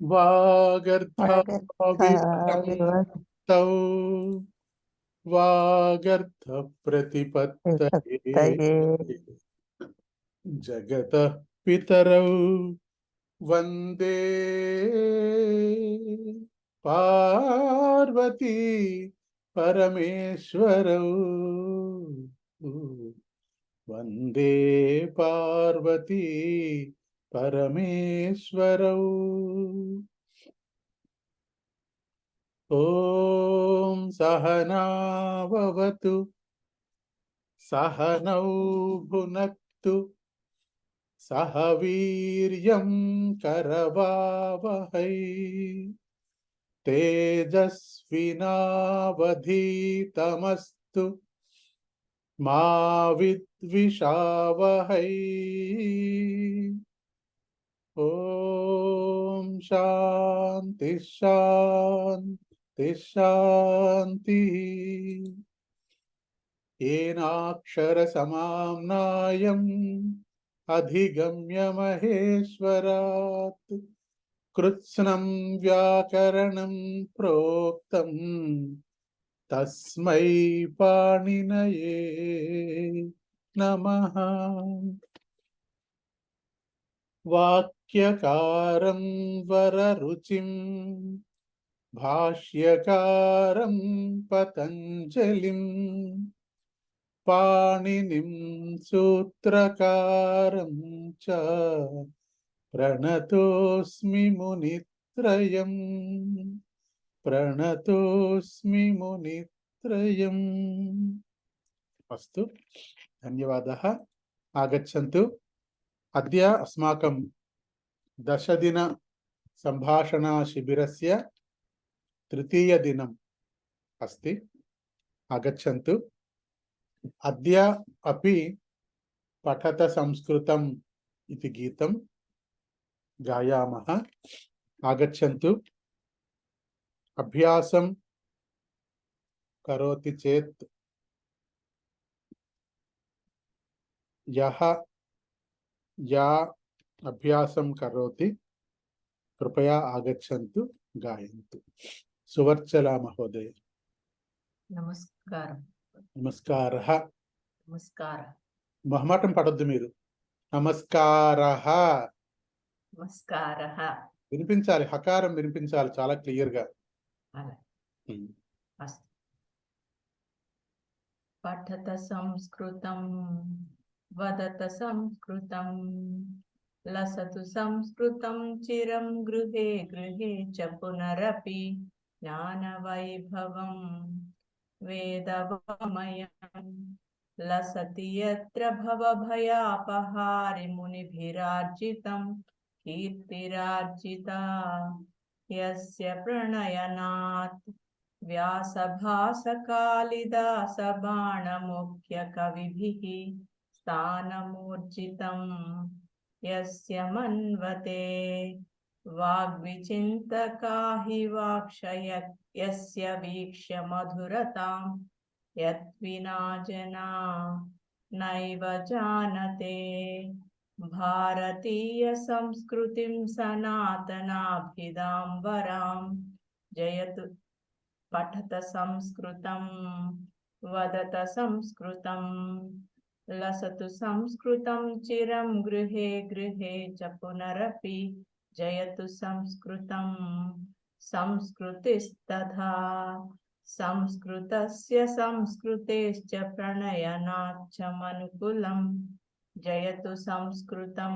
वागर्थाविवक्तौ वागर्थप्रतिपत्तये जगतः पितरौ वन्दे पार्वती परमेश्वरौ वन्दे पार्वती परमेश्वरौ। ॐ सहनाववतु सहनौ भुनक्तु सह वीर्यं करवावहै तेजस्विनावधीतमस्तु मा विद्विषावहै। ॐ शान्ति शान्ति शान्तिः। येनाक्षरसमाम्नायम् अधिगम्य महेश्वरात् कृत्स्नं व्याकरणं प्रोक्तम् तस्मै पाणिनये नमः। वाक्यकारं वररुचिं भाष्यकारं पतञ्जलिं पाणिनिं सूत्रकारं च प्रणतोऽस्मि मुनित्रयम् प्रणतोऽस्मि मुनित्रयम्। अस्तु, धन्यवादः। आगच्छन्तु। अद्य अस्माकं 10 दिन संभाषणा शिबिरस्य तृतीयदिनम् अस्ति। आगच्छन्तु। अद्य अपि पठत संस्कृतम् इति गीतं गायामः। आगच्छन्तु। अभ्यासं करोति चेत् या अभ्यासं करोति कृपया आगच्छन्तु, गायन्तु। सुवर्चला महोदय। नमस्कारं। नमस्कारः। नमस्कारः। మొహమాటం పడొద్దు మీరు. నమస్కారః నమస్కారः వినిపించాలి, హకారం వినిపించాలి చాలా క్లియర్ గా. అస్తు. పఠత సంస్కృతం వదత సంస్కృతం లసతు సంస్కృతం చిరం గృహే గృహే చ పునరపి జ్ఞానవైభవం వేదవమయం లసతి యత్ర భవభయాపహారి మునిభిరార్జితం కీర్తిరార్జితా యస్య ప్రణయనాత్ వ్యాసభాసకాళిదాస బాణముఖ్య కవిభిః స్థానమూర్జితం యస్య మన్వతే వాగ్విచింతకా హి వాక్షయ యస్య వీక్ష్య మధురతాం యద్వినా జనా నైవ జానతే భారతీయ సంస్కృతిం సనాతనాభిదాం వరాం జయతు. పఠత సంస్కృతం వదత సంస్కృతం లసతు సంస్కృతం చిరం గృహే గృహే చ పునరపి జయతు సంస్కృతం. సంస్కృతిస్తథా సంస్కృతస్య సంస్కృతేశ్చ ప్రణయనాచ్చ మనుకులం జయతు సంస్కృతం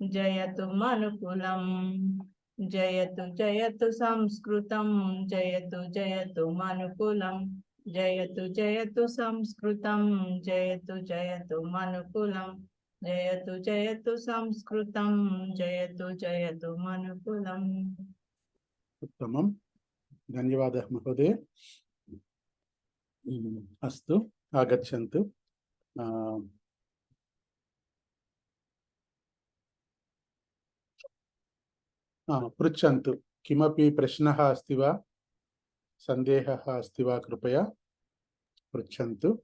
జయతు మనుకులం జయతు జయతు సంస్కృతం జయతు జయతు మనుకులం జయతు జయతు సంస్కృతం జయతు జయతు మనుకులం జయతు జయతు సంస్కృతం జయతు జయతు మనుకులం. उत्तमं, धन्यवादः महोदय। अस्तु, आगच्छन्तु। पृच्छन्तु। किमपि प्रश्नः अस्ति वा, सन्देहः अस्ति वा, कृपया पृच्छन्तु।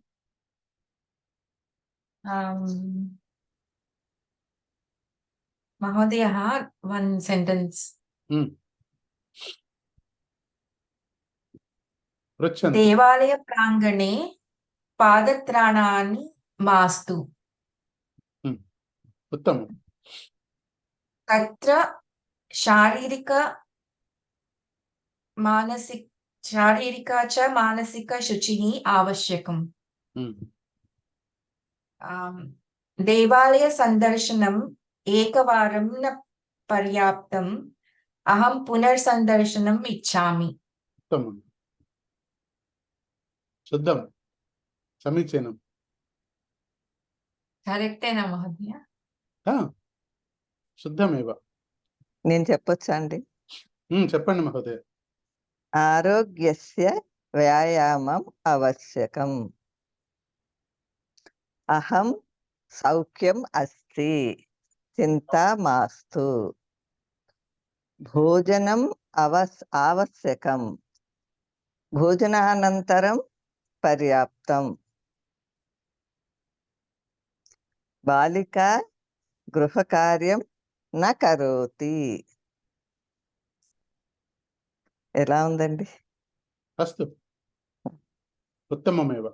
Mahodaya, one sentence पृच्छन्तु। देवालय प्रांगणे पादत्राणानि मास्तु। उत्तमम्। तत्र शारीरिक च मानसिक शुचिः आवश्यकम्। देवालय संदर्शनम् एकवारं न पर्याप्तम्। अहं पुनर्संदर्शनम् इच्छामि। उत्तमम्, शुद्धं, समीचीनं। करेक्टेना महोदय? शुद्धमेव। నేను చెప్పొచ్చా అండి? చెప్పండి మహోదయ. ఆరోగ్యస్య వ్యాయామం ఆవశ్యకం. అహం సౌఖ్యం అస్తి, చింతా మాస్తు. భోజనం ఆవశ్యకం, భోజనానంతరం పర్యాప్తం. బాలిక గృహకార్యం న కరోతి. ఎలా ఉందండి? అస్తు, ఉత్తమమేవ.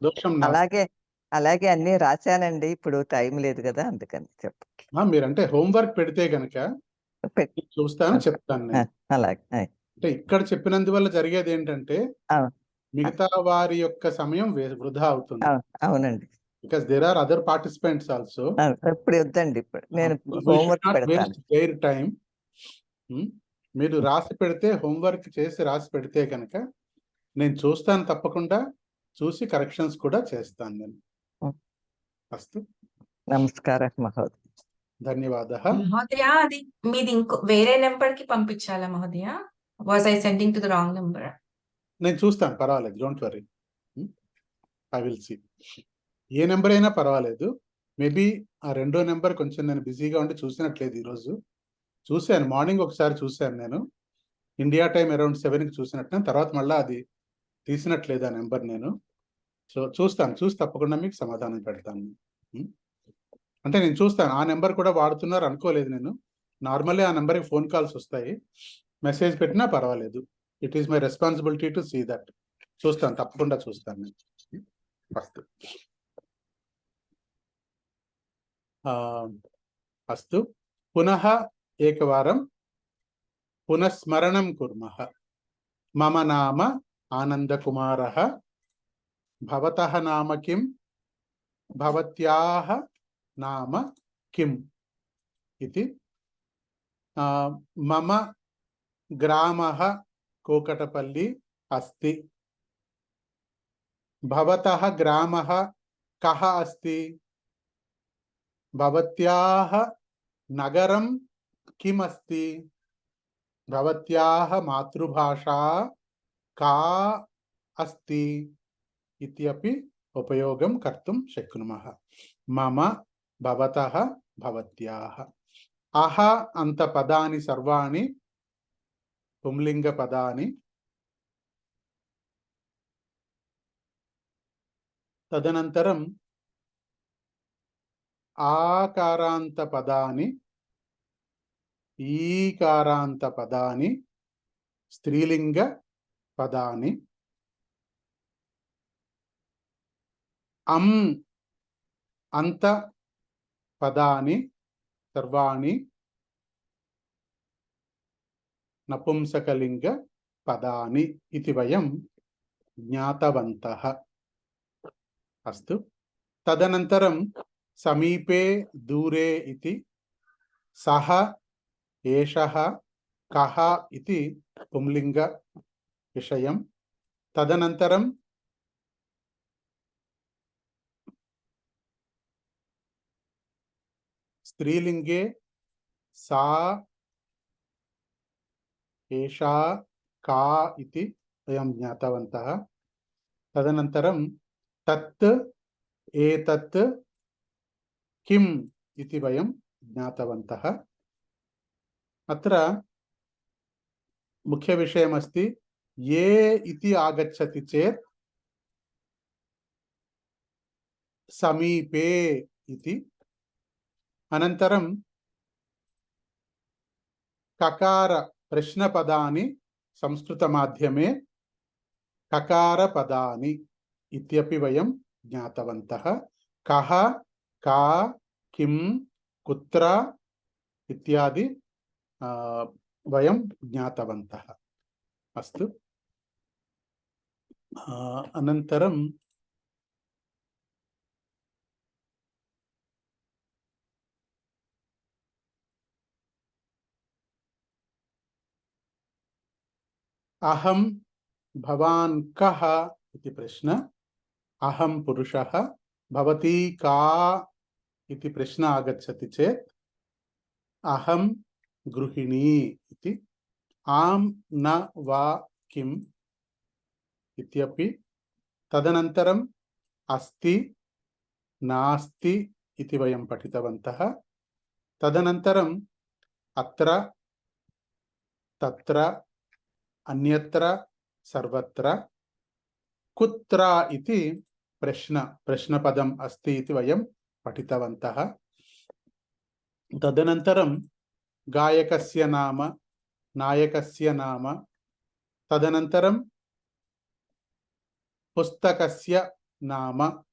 దోషం అలాగే అలాగే అన్ని రాశానండి. ఇప్పుడు టైం లేదు కదా, అందుకని చెప్పండి. మీరంటే హోంవర్క్ పెడితే గనక చూస్తాను, చెప్తాను నేను. అలాగే. అంటే ఇక్కడ చెప్పినందువల్ల జరిగేది ఏంటంటే మిగతా వారి యొక్క సమయం వృధా అవుతుంది. అవునండి. Because there are other participants also. ఇప్పుడు వద్దండి, ఇప్పుడు నేను హోంవర్క్ పెడతాను. Their time. మీరు రాసి పెడితే, హోంవర్క్ చేసి రాసి పెడితే కనుక నేను చూస్తాను, తప్పకుండా చూసి కరెక్షన్స్ కూడా చేస్తాను నేను. అస్తు, నమస్కారం మహోదయ. ధన్యవాదः. మహోదయ, అది మీది ఇంకో వేరే నెంబర్ కి పంపించాలా మహోదయ? Was I sending to the wrong number? నేను చూస్తాను, పర్వాలేదు, don't worry. I will see. ఏ నెంబర్ అయినా పర్వాలేదు. మేబీ ఆ రెండో నెంబర్ కొంచెం నేను బిజీగా ఉండి చూసినట్లేదు ఈరోజు. చూశాను, మార్నింగ్ ఒకసారి చూశాను నేను, ఇండియా టైం అరౌండ్ 7కి చూసినట్టు. తర్వాత మళ్ళీ అది తీసినట్లేదు ఆ నెంబర్ నేను. సో చూస్తాను, చూసి తప్పకుండా మీకు సమాధానం పెడతాను. అంటే నేను చూస్తాను, ఆ నెంబర్ కూడా వాడుతున్నారు అనుకోలేదు నేను. నార్మల్లీ ఆ నెంబర్కి ఫోన్ కాల్స్ వస్తాయి, మెసేజ్ పెట్టినా పర్వాలేదు. It is my responsibility to see that. చూస్తాను, తప్పకుండా చూస్తాను నేను. అస్తు, అస్తు. పునః ఏకవారం పునఃస్మరణం కుర్మః. మమ నామ ఆనందకుమారः. భవతः నామ కిం? భవత్యాः నామ కిం इति. मम ग्रामः कोकटपल्ली अस्ति. भवतः ग्रामः कः अस्ति? भवत्याः नगरं किम् अस्ति? भवत्याः मातृभाषा का अस्ति इत्यपि उपयोगं कर्तुं शक्नुमः. मम, भवतः, भवत्याः. अह अंत पदानि सर्वाणि पुंलिंग पदानि. तदनन्तरं आकारान्त पदानि, ईकारान्त पदानि, स्त्रीलिंग पदानि. अंत पदानि सर्वाणि नपुंसकलिंग पदानि इति वयं ज्ञातवन्तः. अस्तु. तदनन्तरं समीपे दूरे इति, सः, एषः, कः इति पुंलिंग विषयं. तदनन्तरं स्त्रीलिंगे सा, एषा, का इति वयं ज्ञातवन्तः. तदनन्तरं तत्, एतत्, किम् इति वयं ज्ञातवन्तः. अत्र मुख्यविषयमस्ति ये इति आगच्छति चेत् समीपे इति. अनन्तरं ककार प्रश्नपदानि संस्कृतमाध्यमे ककारपदानि इत्यपि वयं ज्ञातवन्तः। कः, का, किं, कुत्र इत्यादि वयं ज्ञातवन्तः। अस्तु, अनन्तरं अहं, भवान् कः इति प्रश्न। अहं पुरुषः, भवती का इति प्रश्न आगच्छति चेत् अहं गृहिणी इति। आं, न, वा, किम् इत्यपि। तदनन्तरम् अस्ति, नास्ति इति वयं पठितवन्तः। तदनन्तरम् अत्र, तत्र, अन्यत्र, सर्वत्र, कुत्र इति प्रश्नपदम् अस्ति इति वयं पठितवन्तः। तदनन्तरं गायकस्य नाम, नायकस्य नाम, तदनन्तरं पुस्तकस्य नाम,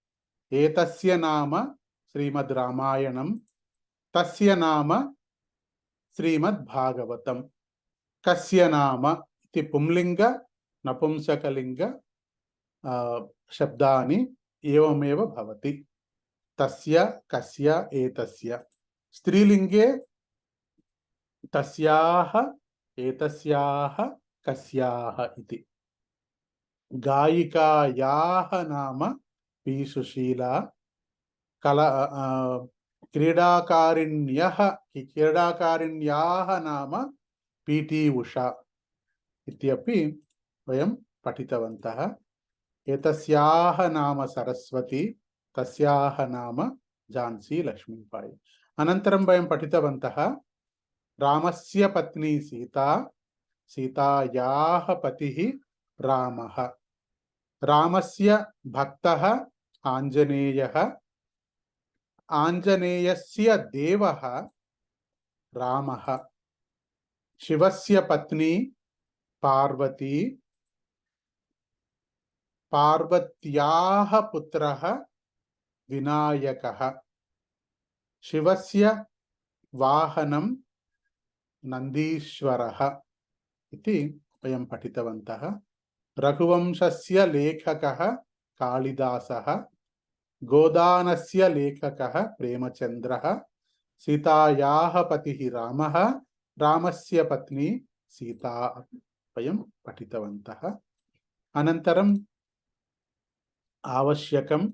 एतस्य नाम श्रीमद् रामायणं, तस्य नाम श्रीमद् भागवतं। कस्य नाम इति पुंलिंग नपुंसकलिंग शब्दानि एवमेव भवति। तस्य, कस्य, एतस्य। स्त्रीलिंगे तस्याः, एतस्याः, कस्याः इति। गायिकायाः नाम पी सुशीला। क्रीडाकारिण्याः नाम पीटी उषा इत्यपि वयं पठितवन्तः। एतस्याः नाम सरस्वती, तस्याः नाम झान्सी लक्ष्मीबाई। अनन्तरं वयं पठितवन्तः रामस्य पत्नी सीता, सीतायाः पतिः रामः। रामस्य भक्तः आञ्जनेयः, आञ्जनेयस्य देवः रामः। शिवस्य पत्नी पार्वती, पार्वत्याः पुत्रः विनायकः। शिवस्य वाहनं नन्दीश्वरः इति वयं पठितवन्तः। रघुवंशस्य लेखकः कालिदासः, गोदानस्य लेखकः प्रेमचन्द्रः, सीतायाः पतिः रामः, रामस्य पत्नी सीता वयं पठितवन्तः। अनन्तरम् आवश्यकं,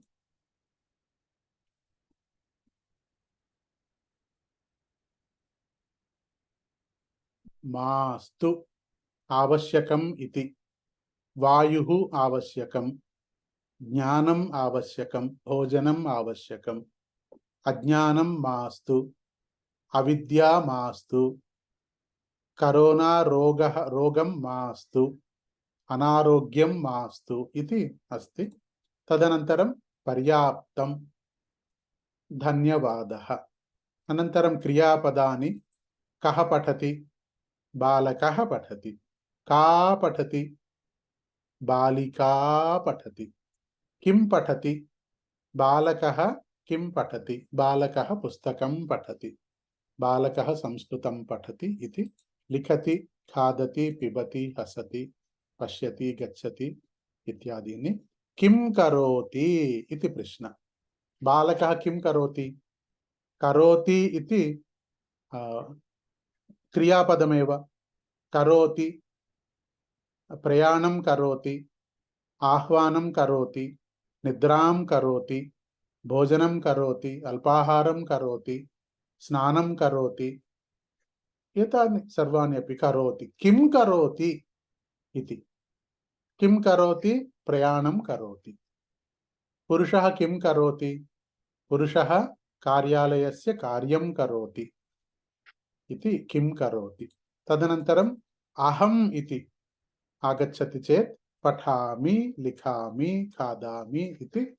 मास्तु आवश्यकम् इति। वायुः आवश्यकं, ज्ञानम् आवश्यकं, भोजनम् आवश्यकम्। अज्ञानं मास्तु, अविद्या मास्तु, करोना रोगं मास्तु, अनारोग्यं मास्तु इति अस्ति। तदनन्तरं पर्याप्तं, धन्यवादः। अनन्तरं क्रियापदानि। कः पठति, बालकः पठति। का पठति, बालिका पठति। किं पठति, बालकः किं पठति, बालकः पुस्तकं पठति, बालकः संस्कृतं पठति इति। लिखति, खादति, पिबति, हसति, पश्यति, गच्छति इत्यादीनि। किं करोति इति प्रश्न। बालकः किं करोति, करोति इति क्रियापदमेव। करोति, प्रयाणं करोति, आह्वानं करोति, निद्रां करोति, भोजनं करोति, अल्पाहारं करोति, स्नानं करोति, एतानि सर्वाणि अपि करोति। किं करोति इति। किं करोति, प्रयाणं करोति। पुरुषः किं करोति, पुरुषः कार्यालयस्य कार्यं करोति इति किं करोति। तदनन्तरम् अहम् इति आगच्छति चेत् पठामि, लिखामि, खादामि इति।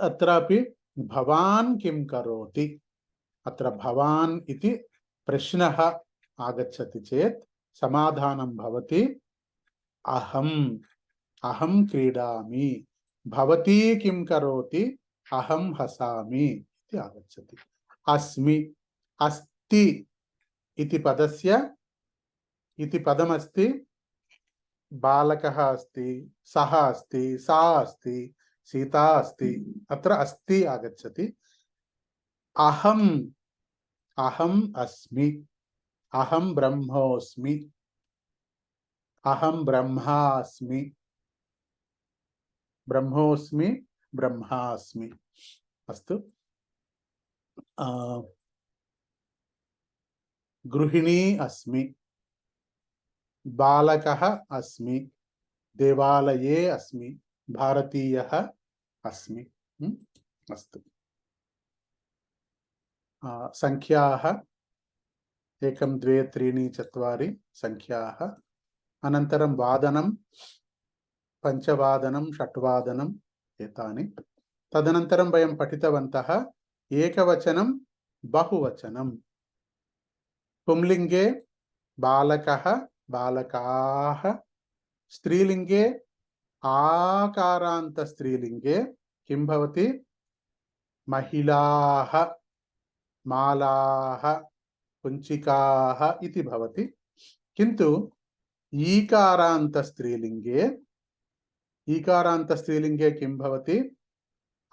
अत्रापि भवान् किं करोति, अत्र भवान् इति प्रश्नः आगच्छति चेत् समाधानं भवति अहम् अहं क्रीडामि, भवती किं करोति, अहं हसामि इति आगच्छति। अस्मि, अस्ति इति पदस्य इति पदमस्ति, बालकः अस्ति, सः अस्ति, सा अस्ति, सीता अस्ति, अत्र अस्ति आगच्छति। अहम् अहम् अस्मि, अहं ब्रह्मोऽस्मि, अहं ब्रह्मास्मि, ब्रह्मोऽस्मि, ब्रह्मास्मि। अस्तु। गृहिणी अस्मि, बालकः अस्मि, देवालये अस्मि, भारतीयः अस्मि। अस्तु। संख्याः 1 2 3 4 संख्याः। अनन्तरं वादनं, पञ्चवादनं, षट्वादनम् एतानि। तदनन्तरं वयं पठितवन्तः एकवचनं, बहुवचनं। पुंलिङ्गे बालकः, बालकाः, स्त्रीलिङ्गे आकारान्त स्त्रीलिङ्गे किं भवति, महिलाः, मालाः, कुञ्चिकाः इति भवति। किन्तु ईकारान्त स्त्रीलिङ्गे किं भवति,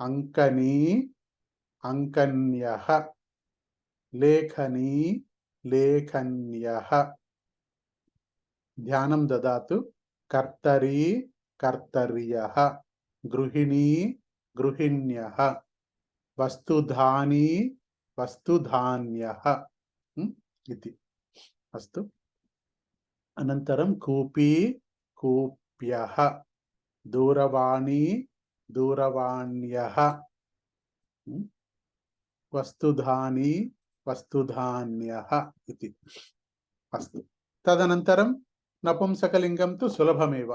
अंकनी, अंकन्यः, लेखनी, लेखन्यः। ध्यानं ददातु। कर्तरी, कर्तर्यः, गृहिणी, गृहिण्यः, वस्तुधानी, वस्तुधान्यः इति। अस्तु। अनन्तरं कूपी, कूप्यः, दूरवाणी, दूरवाण्यः, वस्तुधानी, वस्तुधान्यः इति। अस्तु। तदनन्तरं नपुंसकलिङ्गं तु सुलभमेव।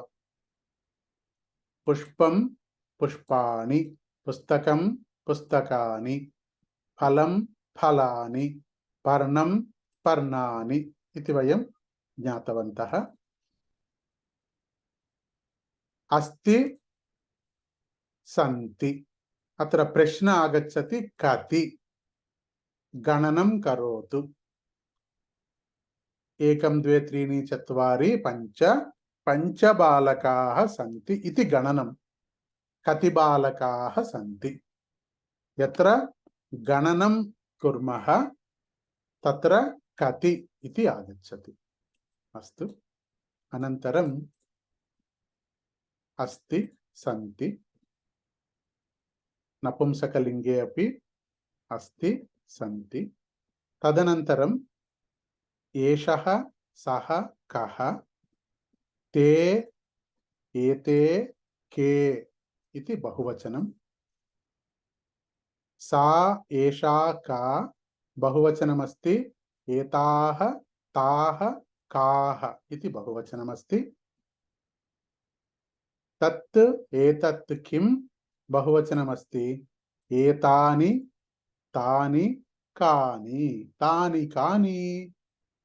पुष्पं, पुष्पाणि, पुस्तकं, पुस्तकानि, फलं, फलानि, पर्णं, पर्णानि इति वयं ज्ञातवन्तः। अस्ति, सन्ति। अत्र प्रश्न आगच्छति कति। गणनं करोतु। 1 2 3 4 5 5 बालकाः सन्ति इति गणनं। कति बालकाः सन्ति। यत्र गणनं कुर्मः तत्र कति इति आगच्छति। अस्तु। अनन्तरं अस्ति, सन्ति। नपुंसकलिङ्गे अपि अस्ति, सन्ति। तदनन्तरं एषः, सः, कः, ते, एते, के इति बहुवचनं। सा, एषा, का बहुवचनमस्ति। एताः, ताः, काः इति बहुवचनमस्ति। तत्, एतत्, किं बहुवचनमस्ति। एतानि, तानि, कानि, तानि कानि,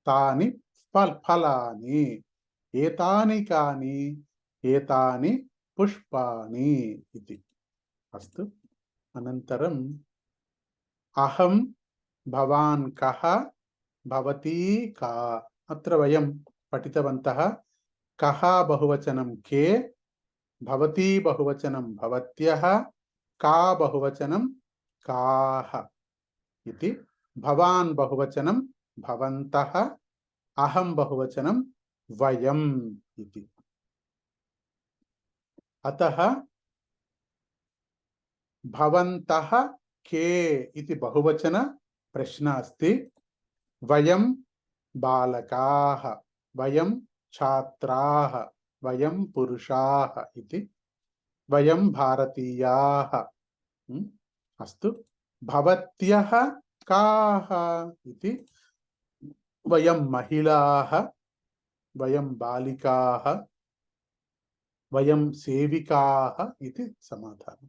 तानि फलानि, एतानि कानि, एतानि पुष्पाणि इति। अस्तु। अनन्तरं अहं, भवान् कः, भवती का। अत्र वयं पठितवन्तः कः बहुवचनं के, भवती बहुवचनं भवत्यः, का बहुवचनं काः इति। भवान् बहुवचनं भवन्तः, अहं बहुवचनं वयम् इति। अतः भवन्तः के इति बहुवचन प्रश्न अस्ति। वयं बालकाः, वयं छात्राः, वयं पुरुषाः इति। वयं भारतीयाः। अस्तु। भवत्यः काः इति। वयं महिलाः, वयं बालिकाः, वयं सेविकाः इति समाधानम्।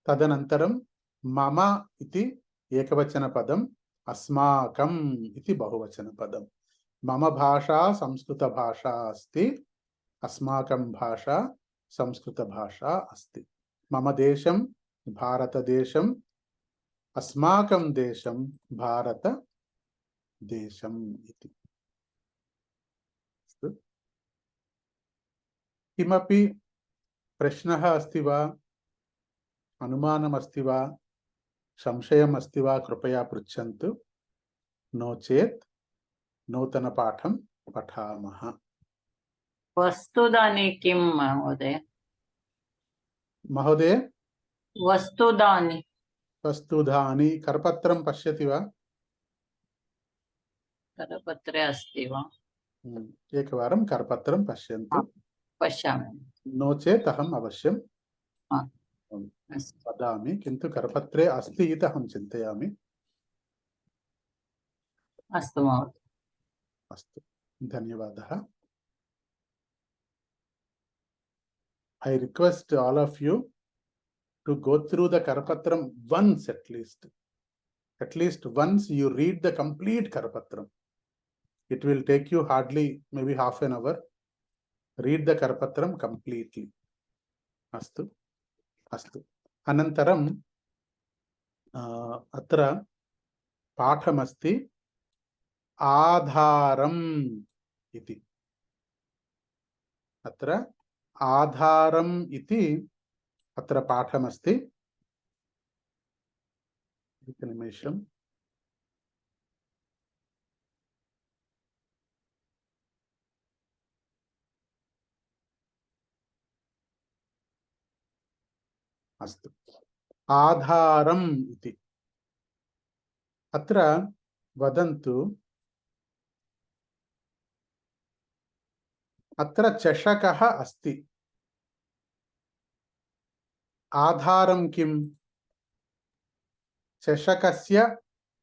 तदनन्तरं मम इति एकवचनपदम् अस्माकम् इति बहुवचनपदम्। मम भाषा संस्कृतभाषा अस्ति, अस्माकं भाषा संस्कृतभाषा अस्ति। मम देशं भारतदेशम्, अस्माकं देशं भारतदेशम् इति। अस्तु। किमपि प्रश्नः अस्ति वा, अनुमानम् अस्ति वा, संशयम् अस्ति वा, कृपया पृच्छन्तु। नो चेत् नूतनपाठं पठामः। वस्तुदानि किं महोदय? महोदय, वस्तुदानि वस्तुधानि करपत्रं पश्यति वा? करपत्रे अस्ति वा? एकवारं करपत्रं पश्यन्तु। पश्यामि। नो चेत् अहम् अवश्यं अस्तु। वदामि, किन्तु करपत्रे अस्ति इति अहं चिन्तयामि। अस्तु महोदय। अस्तु, धन्यवादः। I request all of you to go through the Karapatram once at least. At least once you read the complete Karapatram. It will take you hardly maybe half an hour. Read the Karapatram completely. Astu. Astu. Anantaram अत्र पाठमस्ति आधारम् इति। अत्र आधारम् इति अत्र पाठमस्ति। एकनिमेषम्। अस्तु, आधारम् इति अत्र वदन्तु। अत्र चषकः अस्ति। आधारं किम्? चषकस्य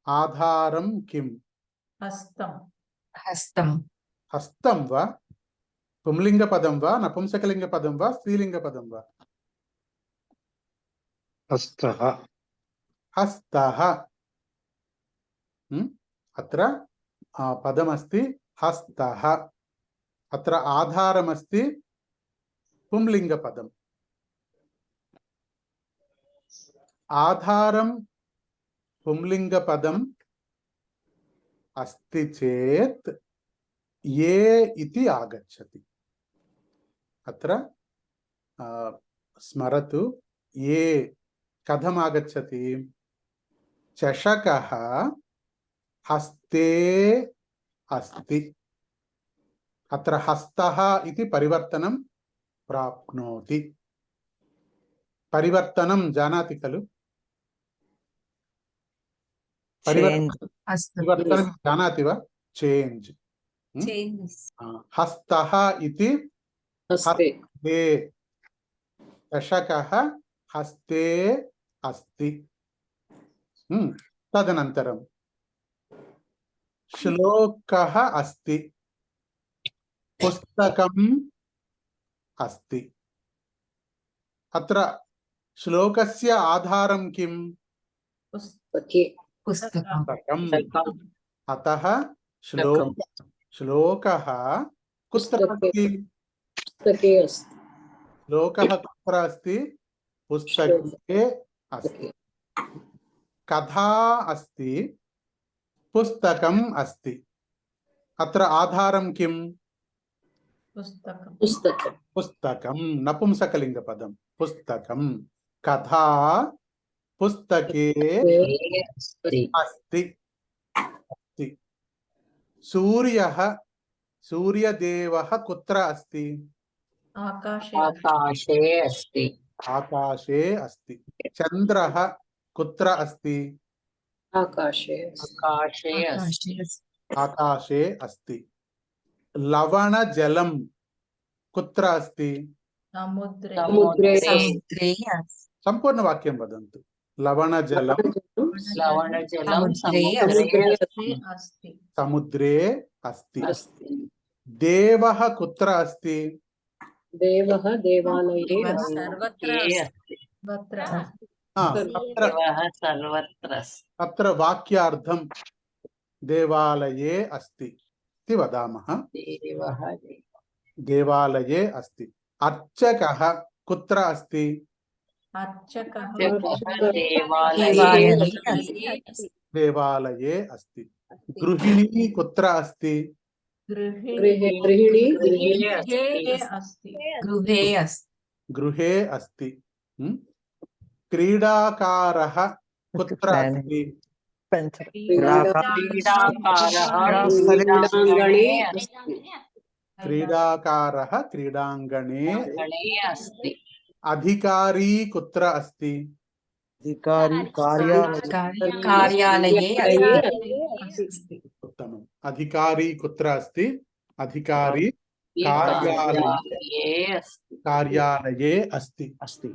आधारं किम्? हस्तं। हस्तं। हस्तं वा? पुंलिङ्गपदं वा, नपुंसकलिङ्गपदं वा, स्त्रीलिङ्गपदं वा? हस्तः। हस्तः। अत्र पदमस्ति हस्तः। अत्र आधारमस्ति पुंलिङ्गपदम्। आधारं पुंलिङ्गपदम् अस्ति चेत् ये इति आगच्छति। अत्र स्मरतु, ये कथम् आगच्छति? चषकः हस्ते अस्ति। अत्र हस्तः इति परिवर्तनं प्राप्नोति। परिवर्तनं जानाति खलु? परिवर्तनं जानाति वा? चेंज। हस्तः इति हस्ते, चषकः हस्ते अस्ति। तदनन्तरं श्लोकः अस्ति, पुस्तकम् अस्ति। अत्र श्लोकस्य आधारं किम्? पुस्तकम्। अतः श्लोकः कुत्र अस्ति? श्लोकः कुत्र अस्ति? पुस्तके अस्ति। कथा अस्ति, पुस्तकम् अस्ति। अत्र आधारं किम्? पुस्तकं नपुंसकलिङ्गपदं। पुस्तकं। कथा पुस्तके अस्ति। सूर्यः, सूर्यदेवः कुत्र अस्ति? आकाशे अस्ति। आकाशे अस्ति। चन्द्रः कुत्र अस्ति? आकाशे अस्ति। लवणजलं कुत्र अस्ति? समुद्रे सम्पूर्णवाक्यं वदन्तु। लवणजलं समुद्रे अस्ति। देवः कुत्र अस्ति? देवः देवालये सर्वत्र अस्ति। तत्र देवः सर्वत्र अस्ति। तत्र वाक्यार्थं देवालये अस्ति इति वदामः। देवः देवालये अस्ति। अर्चकः कुत्र अस्ति? अर्चकः देवालये अस्ति। देवालये अस्ति। गृहिणी कुत्र अस्ति? गृहिणी गृहे अस्ति। अस्ति। गृहे अस्ति। गृहे अस्ति। क्रीडाकारः कुत्र अस्ति? क्रीडाकारः क्रीडाङ्गणे अस्ति। अधिकारी कुत्र अस्ति? कार्यालये अस्ति। उत्तमम्। अधिकारी कुत्र अस्ति? अधिकारी कार्यालये अस्ति। अस्तु,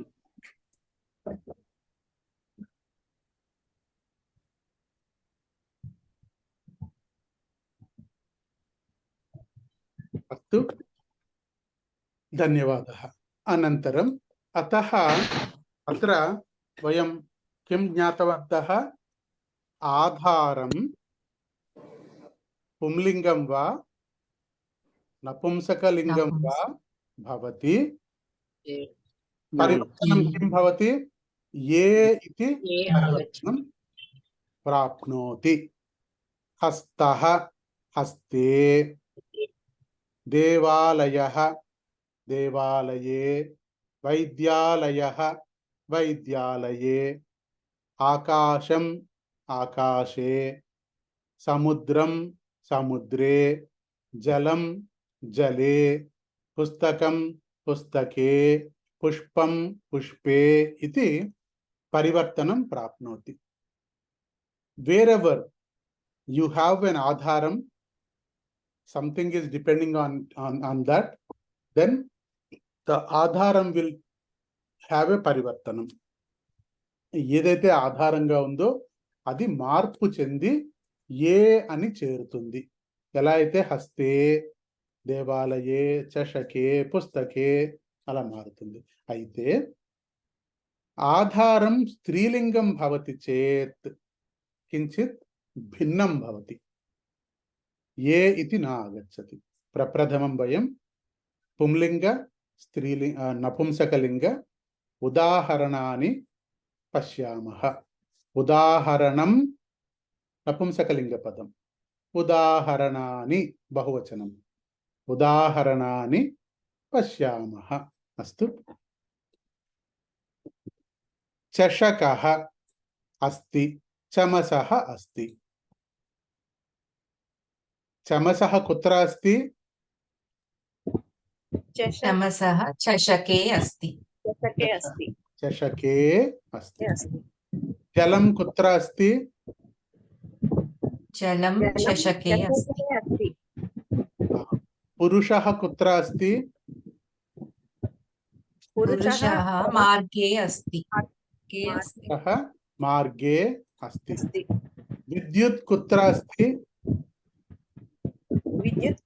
धन्यवादः। अनन्तरम् अतः अत्र वयं किं ज्ञातवन्तः? आधारं पुंलिङ्गं वा नपुंसकलिङ्गं वा भवति, परिवर्तनं किं भवति? ये इति परिवर्तनं प्राप्नोति। हस्तः हस्ते, देवालयः देवालये, वैद्यालयः वैद्यालये, आकाशम् आकाशे, समुद्रं समुद्रे, जलं जले, पुस्तकं पुस्तके, पुष्पं पुष्पे इति परिवर्तनं प्राप्नोति। Wherever you have an adharam, something is depending on that, then the adharam will have a parivartanam. ఏదైతే ఆధారంగా ఉందో అది మార్పు చెంది ఏ అని చేరుతుంది. ఎలా అయితే హస్తే, దేవాలయే, చషకే, పుస్తకే అలా మారుతుంది. అయితే ఆధారం స్త్రీలింగం భవతి చేత్ కించిత్ భిన్నం భవతి. ఏ ఇతి నా ఆగచ్చతి. ప్రప్రథమం వయం పుంలింగ స్త్రీలింగ నపుంసకలింగ ఉదాహరణాన్ని పశ్యామః. ఉదాహరణం నపుంసకలింగ పదం, ఉదాహరణాని బహువచనం. ఉదాహరణాన్ని పశ్యామః. అస్తు. చషకः अस्ति, चमसः अस्ति. चमसः कुत्र अस्ति? चमसः चषके अस्ति। चषके अस्ति। जलं कुत्र अस्ति? जलं चषके अस्ति। पुरुषः कुत्र अस्ति? पुरुषः मार्गे अस्ति। सः मार्गे अस्ति। विद्युत् कुत्र अस्ति? विद्युत्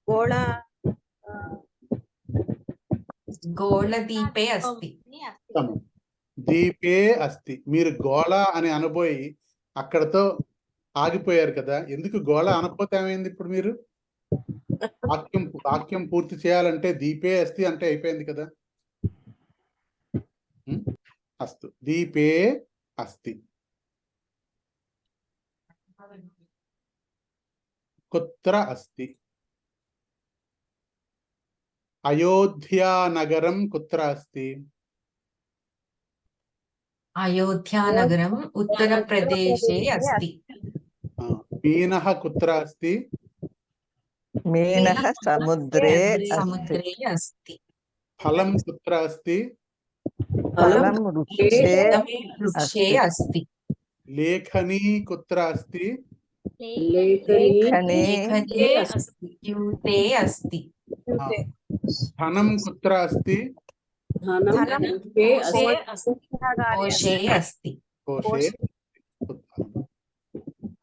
गोलदीपे अस्ति। దీపే అస్తి. మీరు గోళ అని అనబోయి అక్కడతో ఆగిపోయారు కదా. ఎందుకు గోళ అనకపోతే ఏమైంది? ఇప్పుడు మీరు వాక్యం పూర్తి చేయాలంటే దీపే అస్తి అంటే అయిపోయింది కదా. అస్తు. దీపే అస్తి. కుత్ర అస్తి? అయోధ్యా నగరం కుత్ర అస్తి? अयोध्यानगरम् उत्तरप्रदेशे अस्ति। मीनः कुत्र अस्ति? मीनः समुद्रे समुद्रे अस्ति। फलं कुत्र अस्ति? फलं वृक्षे अस्ति। लेखनी कुत्र अस्ति? लेखनी यूते अस्ति। धनं कुत्र अस्ति? कोशे अस्ति। कोशे।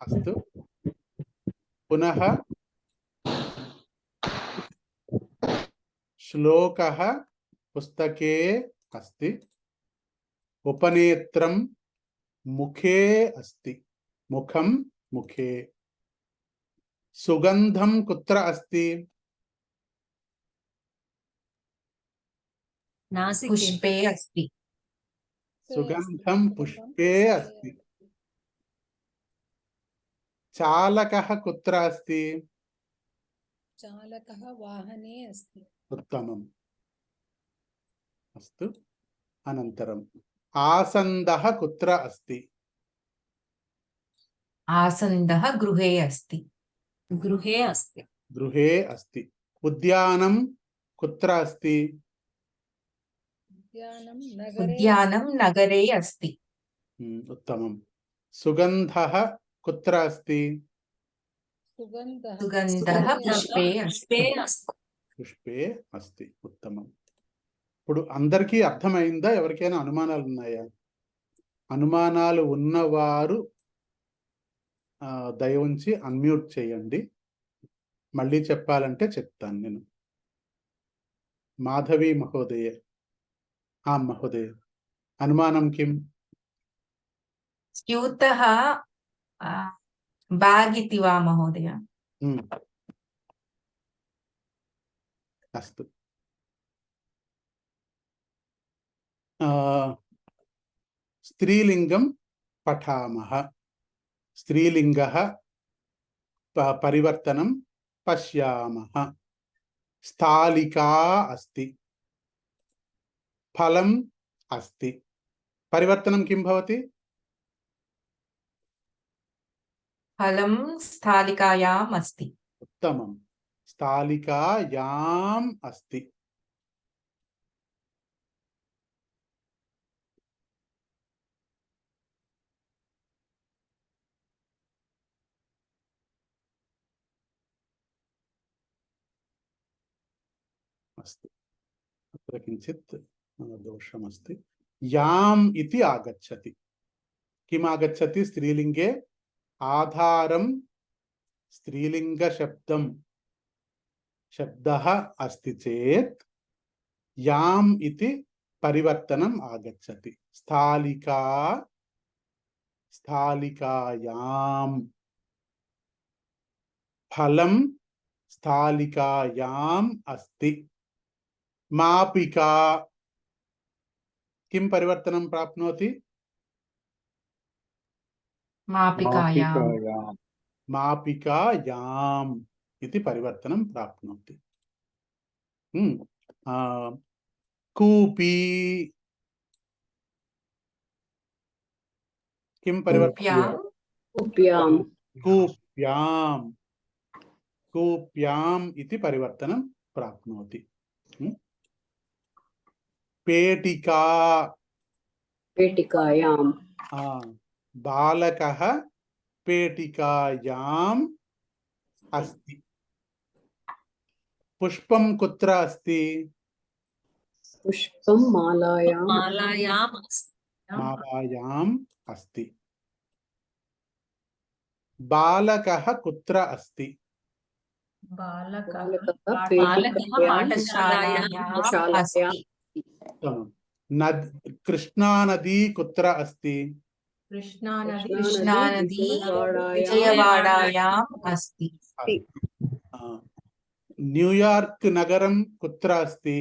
अस्तु. पुनः श्लोकः पुस्तके अस्ति। उपनेत्रं मुखे अस्ति मुखं मुखे सुगंधं कुत्र अस्ति पुष्पे अस्ति सुगंधं पुष्पे अस्ति चालकः कुत्र अस्ति चालकः वाहने अस्ति उत्तमम् अस्तु अनन्तरम् आसन्दः कुत्र अस्ति आसन्दः गृहे अस्ति गृहे अस्ति गृहे अस्ति उद्यानं कुत्र अस्ति उद्यानं नगरे अस्ति उत्तमम् सुगन्धः कुत्र अस्ति सुगन्धः पुष्पे अस्ति పుష్పే అస్తి ఉత్తమం ఇప్పుడు అందరికీ అర్థమైందా ఎవరికైనా అనుమానాలు ఉన్నాయా అనుమానాలు ఉన్నవారు దయ ఉంచి అన్మ్యూట్ చేయండి మళ్ళీ చెప్పాలంటే చెప్తాను నేను మాధవి మహోదయ మహోదయ అనుమానం కిం स्यूतः बैग् इति वा महोदय अस्तु स्त्रीलिंगं पठामः स्त्रीलिंगः परिवर्तनं पश्यामः स्थालिका अस्ति फलम् अस्ति परिवर्तनं किं भवति फलं स्थालिकायाम् अस्ति उत्तमं स्थालिकायाम् अस्ति अस्तु अत्र किञ्चित् दोषमस्ति याम् इति आगच्छति किम् आगच्छति स्त्रीलिङ्गे आधारं स्त्रीलिङ्गशब्दं शब्दः अस्ति चेत् याम् इति परिवर्तनम् आगच्छति स्थालिका स्थालिकायाम् फलं स्थालिकायाम् अस्ति मापिका किं परिवर्तनं प्राप्नोति मापिकायाम् मापिकायाम् इति परिवर्तनं प्राप्नोति कूपी किं परिवर्तनं कूप्याम् कूप्याम् कूप्याम् इति परिवर्तनं प्राप्नोति पेटिका पेटिकायाम् बालकः पेटिकायाम् अस्ति पुष्पं कुत्र अस्ति पुष्पं मालायाम् मालायाम् अस्ति बालकः कुत्र अस्ति बालकः पाठशालायाम् अस्ति कृष्णा नदी कुत्र अस्ति कृष्णा नदी कृष्णा नदी विजयवाडायाम् अस्ति न्यूयार्क नगरं कुत्र अस्ति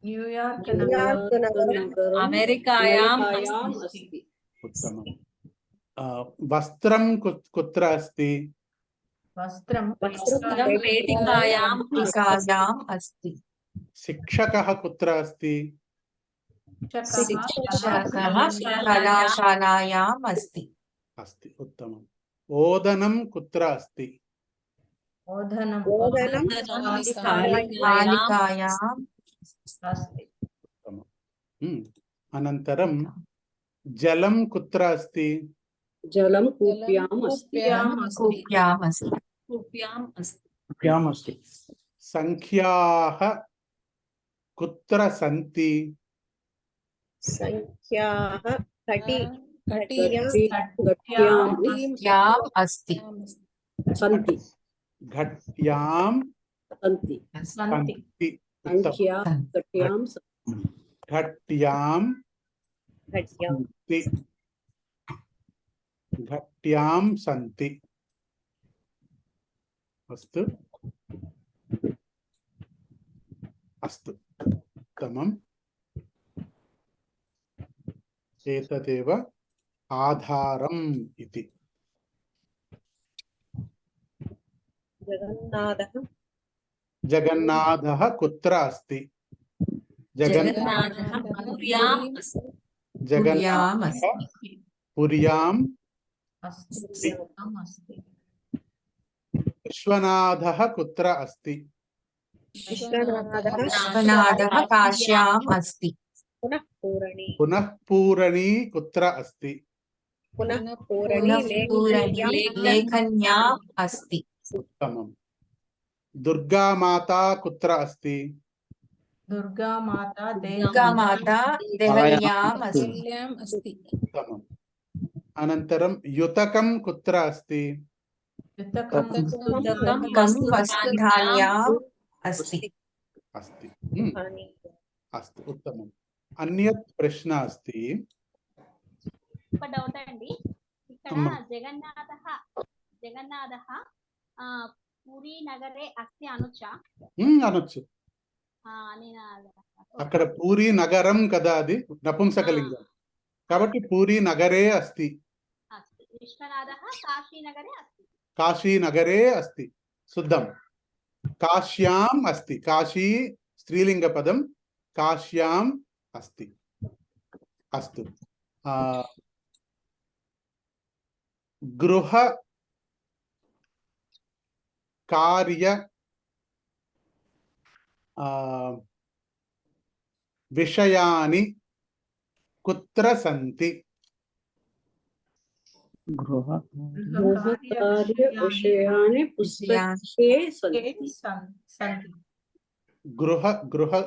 न्यूयार्क नगरम् अमेरिकायाम् अस्ति उत्तमम् वस्त्रं कुत्र अस्ति वस्त्रं पेटिकायाम् अस्ति शिक्षकः कुत्र अस्ति शिक्षकः कलाशालायाम् अस्ति अस्ति उत्तमम् ओदनं कुत्र अस्ति ओदनं स्थालिकायाम् अस्ति अनन्तरं जलं कुत्र अस्ति जलं कूप्याम् अस्ति कूप्याम् अस्ति संख्याः कुत्र सन्ति संख्याः घट्याम् अस्ति सन्ति घट्यां सन्ति सन्ति संख्या घट्यां घट्यां सन्ति घट्यां सन्ति अस्तु अस्तु उत्तमम् एतदेव आधारम् इति जगन्नाथः कुत्र अस्ति जगन्नाथः पुर्याम् अस्ति। पुर्याम् जगन्नाथः अस्ति। पुर्याम् अस्ति अस्ति विश्वनाथः कुत्र अस्ति विश्वनाथः काश्याम् अस्ति। पुनः पूरणी कुत्र अस्ति पुनः पूरणी लेखन्याम् अस्ति। उत्तमम् दुर्गा माता कुत्र अस्ति दुर्गा माता दुर्गा माता देहल्याम् अस्ति। उत्तमम् अनन्तरं युतकं कुत्र अस्ति युतकं वसुधान्याम् अस्ति। अस्ति अस्तु उत्तमम् अन्यत् प्रश्नः अस्ति ఒక డౌట్ అండి ఇక్కడ అమ్మ. జగన్నాథः పూరి నగరే అస్తి అనొచ్చా అనొచ్చు నేను అక్కడ పూరి నగరం కదా అది నపుంసకలింగం కాబట్టి పూరి నగరే అస్తి విశ్వనాథः కాశీనగరే అస్తి కాశీనగరే అస్తి శుద్ధం కాశ్యాం అస్తి కాశీ స్త్రీలింగ పదం కాశ్యాం అస్తి అస్తు గృహ కార్య విషయాని కుత్ర సంతి गृहकार्यविषयाणि पुस्तके सन्ति सन्ति गृह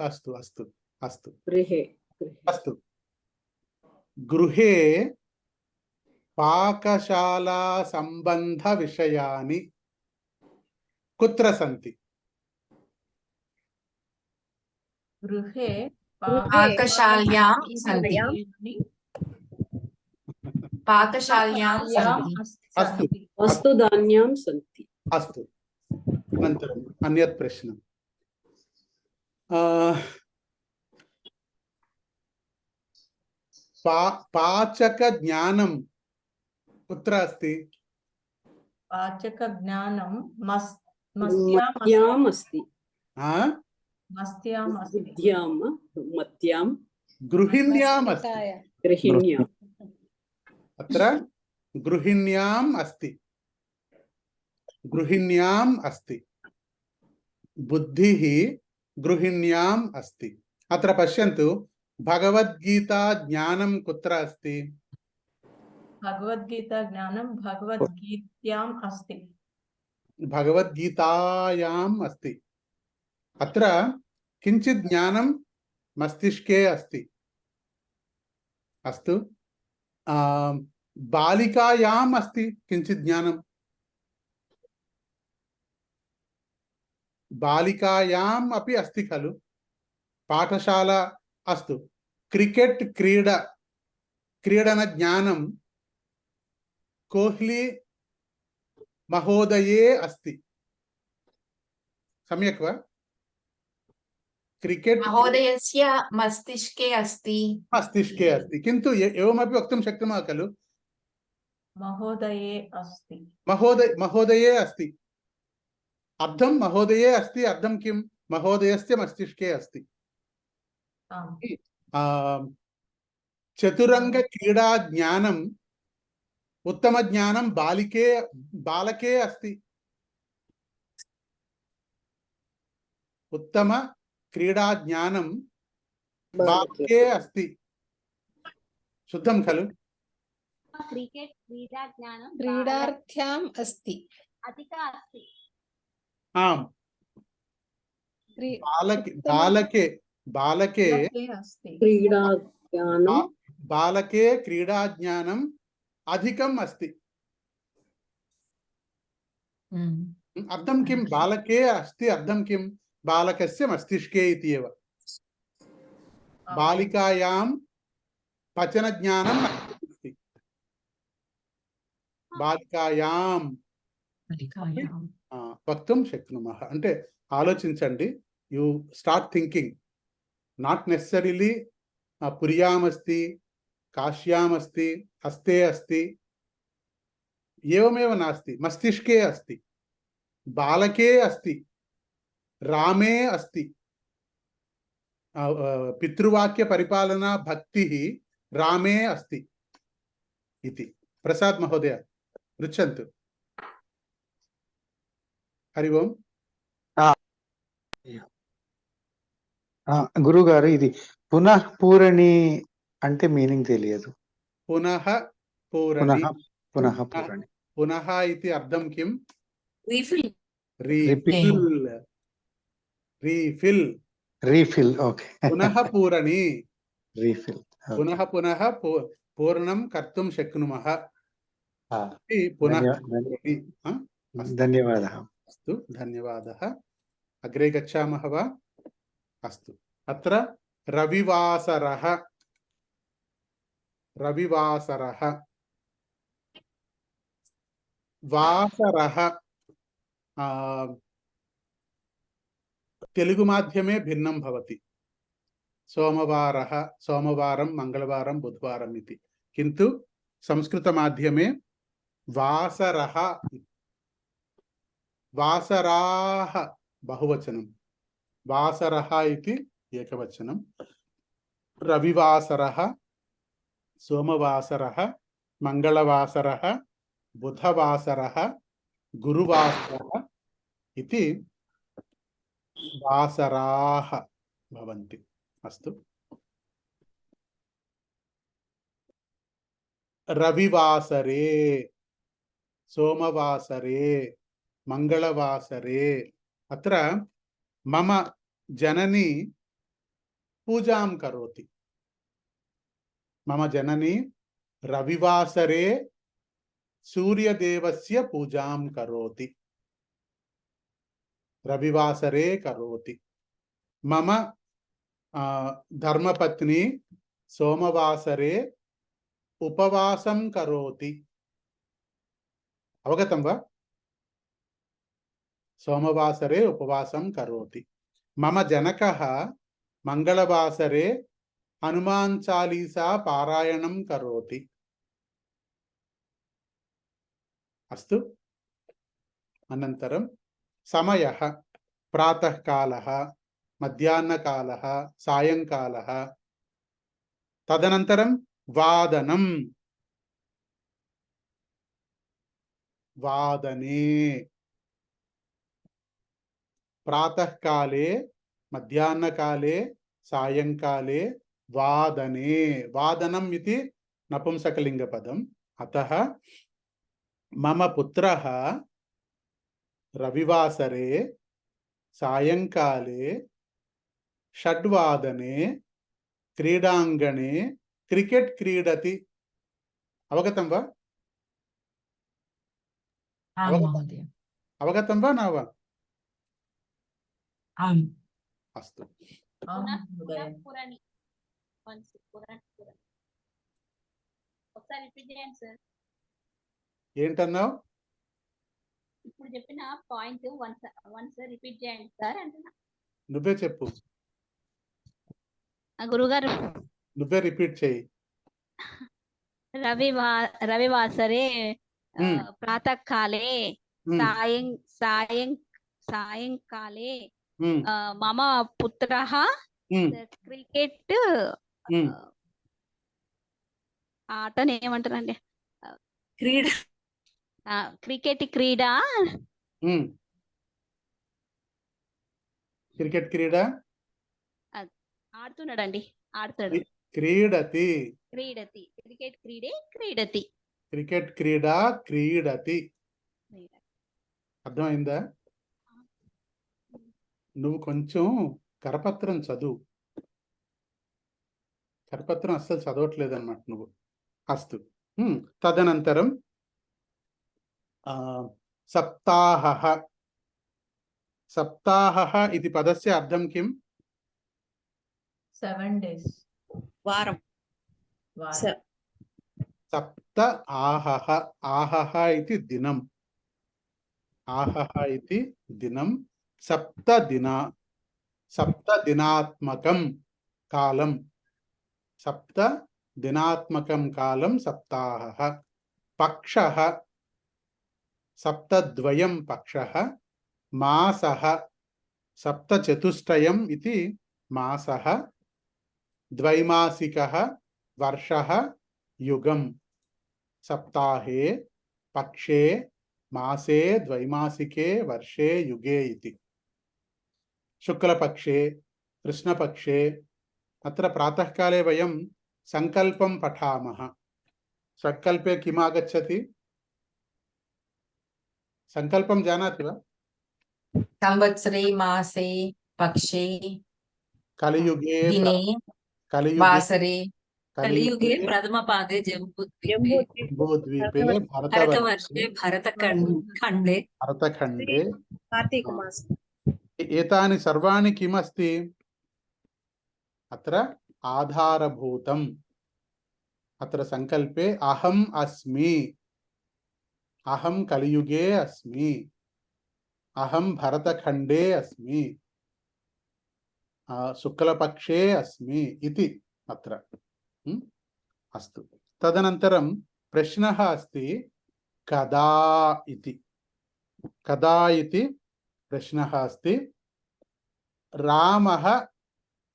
अस्तु अस्तु अस्तु गृहे अस्तु गृहे पाकशाला संबंध विषयानि कुत्र सन्ति गृहे पाकशाल्यां सन्ति। पाकशाल्यां सन्ति। अस्तु वस्तुधान्यां सन्ति अस्तु अनन्तरम् अन्यत् प्रश्नः पाचक ज्ञानं कुत्र अस्ति पाचक ज्ञानं मत्याम् अस्ति मस्त्याम् अस्ति बुद्ध्यां मत्यां गृहिण्याम् अस्ति गृहिण्याम् अत्र गृहिण्याम् अस्ति गृहिण्याम् अस्ति बुद्धिः गृहिण्याम् अस्ति अत्र पश्यन्तु भगवद्गीता ज्ञानं कुत्र अस्ति भगवद्गीता ज्ञानं भगवद्गीतायाम् अस्ति भगवद्गीतायाम् अस्ति अत्र किञ्चित् ज्ञानं मस्तिष्के अस्ति अस्तु बालिकायाम् अस्ति किञ्चित् ज्ञानं बालिकायाम् अपि अस्ति खलु पाठशाला अस्तु क्रिकेट क्रीडन ज्ञानं कोहली महोदये अस्ति सम्यक् वा क्रिकेट महोदयस्य मस्तिष्के अस्ति किन्तु एवमपि वक्तुं शक्नुमः खलु महोदये अस्ति महोदये अस्ति अर्थं महोदये अस्ति अर्थं किं महोदयस्य मस्तिष्के अस्ति चतुरंग क्रीडा ज्ञानम् उत्तम ज्ञानं बालके अस्ति उत्तम क्रीडा ज्ञानं बालके अस्ति शुद्धं खलु क्रिकेट क्रीडा ज्ञानं क्रीडार्थ्याम् अस्ति अधिका अस्ति आम् बालके अस्ति क्रीडा ज्ञानं बालके क्रीडा ज्ञानम् अधिकम् अस्ति अर्थं किं बालके अस्ति अर्थं किं बालकस्य मस्तिष्के इति एव बालिकायां पचनज्ञानम् अस्ति బాలికాయాం వక్తుం శక్నుమః. అంటే ఆలోచించండి, you start thinking, not necessarily పుర్యాం అస్తి, కాశ్యాం అస్తి, హస్తే అస్తి, ఏవమేవ నాస్తి, మస్తిష్కే అస్తి, బాలకే అస్తి, రామే అస్తి. పితృవాక్య పరిపాలన భక్తి రామే అస్తి इति. ప్రసాద్ మహోదయ పృచ్చంతు. హరి ఓం. గురుగారు, ఇది పునః పూరణి అంటే మీనింగ్ తెలియదు. పునః పూరణి. పునః పూరణి. పునః इति అర్థం కిం? Refill. Refill. Refill. Refill. Okay. పునః పూరణి. రీఫిల్. పునః పునః పూర్ణం కర్తుం శక్నుమః. పునః పూరణి. ధన్యవాదः. अस्तु, धन्यवादः. अग्रे गच्छामः वा? अस्तु. अत्र रविवासरः. रविवासरः. वासरः तेलुगु माध्यमे भिन्नं भवति. सोमवारः, सोमवारं, मंगलवारं, बुधवारम् इति. किन्तु संस्कृत माध्यमे वासरः, वासराः बहुवचनं, वासरः इति एकवचनं. रविवासरः, सोमवासरः, मंगलवासरः, बुधवासरः, गुरुवासरः इति वासराः भवन्ति. अस्तु. रविवासरे, सोमवासरे, मंगलवासरे अत्र मम जननी पूजां करोति. मम जननी रविवासरे सूर्यदेवस्य पूजां करोति. रविवासरे करोति. मम धर्मपत्नी सोमवासरे उपवासं करोति. अवगतं वा? सोमवासरे उपवासं करोति. मम जनकः मंगलवासरे हनुमान चालीसा पारायणं करोति. अस्तु. अनन्तरं समयः प्रातःकालः, मध्याह्नकालः, सायंकालः. तदनन्तरं वादनं, वादने, प्रातःकाले, मध्याह्नकाले, सायंकाले, वादने. वादनम् इति नपुंसकलिङ्गपदम्. अतः मम पुत्रः रविवासरे सायंकाले षड्वादने क्रीडाङ्गणे क्रिकेट क्रीडति. अवगतं वा? अवगतं वा न वा? अस्तु. పురణి ఒకసారి రిపీట్ చేయండి సార్. ఏంటన్నావు? ఇప్పుడు చెప్పిన పాయింట్ వన్స్ రిపీట్ చేయండి సార్ అంటున్నా. నువ్వే చెప్పు. గురుగారు నువ్వే రిపీట్ చేయి. రవివాసరే ప్రాతःకాలే సాయంకాలే మమ పుత్రః క్రికెట్ ఆటని ఏమంటారండి? క్రికెట్ క్రీడ క్రికెట్ క్రీడ ఆడుతున్నాడండి. ఆడుతాడు. క్రీడతి. క్రీడతి. క్రికెట్ క్రీడే క్రీడతి. క్రికెట్ క్రీడ క్రీడతి. అర్థమైందా? నువ్వు కొంచెం కరపత్రం చదువు. కరపత్రం అస్సలు చదవట్లేదు అన్నమాట నువ్వు. అస్తు. తదనంతరం సప్తాహః. సప్తాహః ఇది పదస్య అర్థం కిం? 7 days. వారం. వారం. सप्त आहः आहः इति दिनम् आहः इति दिनं सप्तदिनात्मकं कालं सप्तदिनात्मकं कालं सप्ताहः पक्षः सप्तद्वयं पक्षः मासः सप्तचतुष्टयम् इति मासः द्वैमासिकः वर्षः युगं सप्ताहे पक्षे मासे द्वैमासिके वर्षे युगे इति शुक्लपक्षे कृष्णपक्षे अत्र प्रातःकाले वयं संकल्पं पठामः संकल्पे किम् आगच्छति संकल्पं जानाति वा संवत्सरे मासे पक्षे कलियुगे दिने वासरे कलियुगे प्रथमपादे जम्बूद्वीपे भरतवर्षे भरतखण्डे भरतखण्डे कार्तीकमासे एतानि सर्वाणि किमस्ति अत्र आधारभूतम् अत्र संकल्पे अहम् अस्मि अहं कलियुगे अस्मि अहं भरतखण्डे अस्मि शुक्लपक्षे अस्मि इति अत्र अस्तु तदनन्तरं प्रश्नः अस्ति कदा इति प्रश्नः अस्ति रामः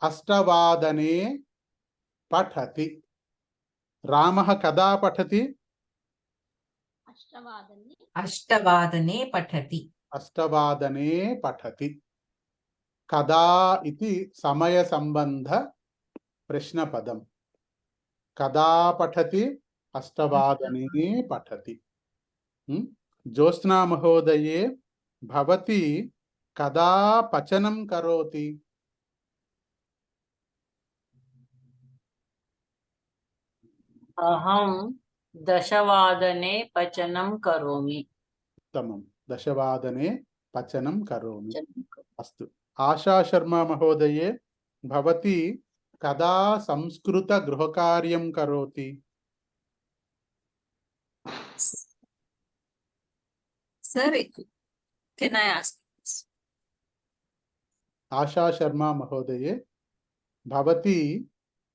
अष्टवादने पठति रामः कदा पठति अष्टवादने पठति कदा इति समयसम्बन्ध प्रश्नपदं कदा पठति अष्टवादने पठति ज्योत्स्ना महोदये भवती कदा पचनं करोति अहं दशवादने पचनं करोमि उत्तमं दशवादने पचनं करोमि अस्तु आशा शर्मा महोदये भवती कदा संस्कृतगृहकार्यं करोति Sir, can I ask? आशा शर्मा महोदये भवती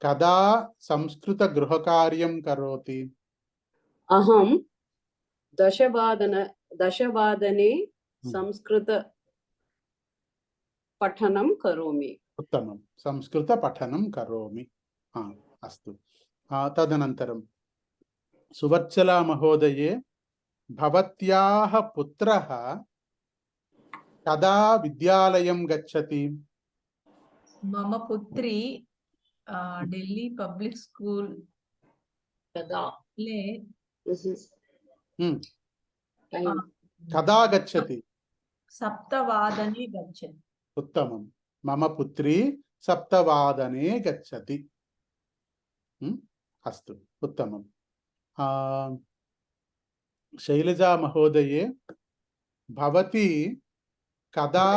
कदा संस्कृतगृहकार्यं करोति अहं दशवादने संस्कृत पठनं करोमि उत्तमं संस्कृतपठनं करोमि अस्तु तदनन्तरं सुवर्चला महोदये भवत्याः पुत्रः कदा विद्यालयं गच्छति मम पुत्री दिल्ली पब्लिक स्कूल कदा ले कदा गच्छति सप्तवादने गच्छति उत्तमं मम पुत्री सप्तवादने गच्छति अस्तु उत्तमं शैलजा महोदये भवती कदा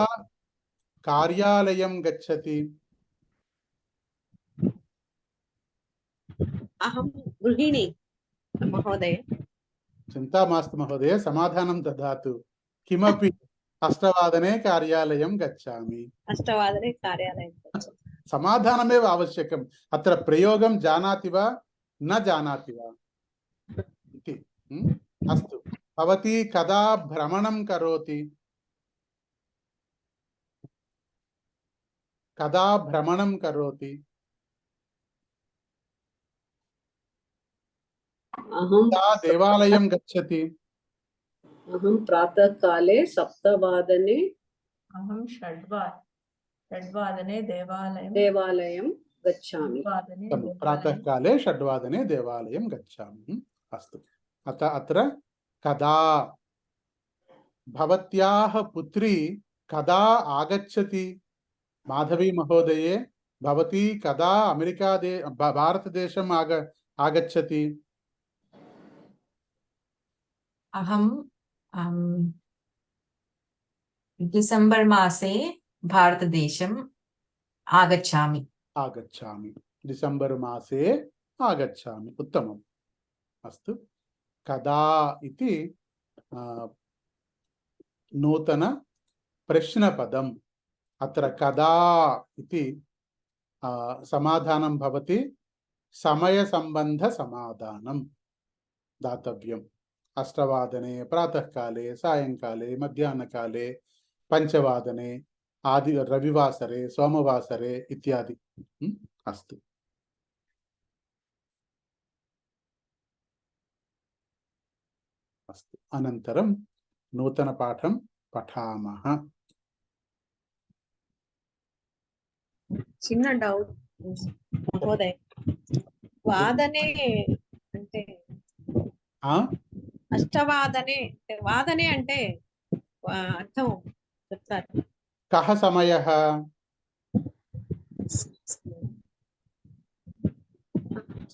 कार्यालयं गच्छति अहं गृहिणी महोदय चिन्ता मास्तु महोदय समाधानं ददातु किमपि अष्टवादने कार्यालयं गच्छामि अष्टवादने कार्यालयं गच्छामि समाधानमेव आवश्यकम् अत्र प्रयोगं जानाति वा न जानाति वा इति अस्तु भवती कदा भ्रमणं करोति कदा भ्रमणं करोति कदा देवालयं गच्छति अहं प्रातःकाले सप्तवादने अहं षड्वादने देवालयं गच्छामि प्रातःकाले षड्वादने देवालयं गच्छामि अस्तु अत्र कदा भवत्याः पुत्री कदा आगच्छति माधवी महोदये भवती कदा भारतदेशम् आगच्छति अहं डिसेम्बर् मासे भारतदेशम् आगच्छामि डिसेम्बर् मासे आगच्छामि उत्तमम् अस्तु कदा इति नूतन प्रश्नपदम् अत्र कदा इति समाधानं भवति समयसम्बन्धसमाधानं दातव्यम् 8:00 प्रातःकाले सायंकाले मध्याह्नकाले 5:00 आदि रविवासरे सोमवासरे इत्यादि अस्तु अस्तु अनन्तरं नूतनपाठं पठामः చిన్న డౌట్ మహోదయ్ వాదనే అంటే అష్టవాదనే వాదనే అంటే అర్థం చెప్తారు कः समयः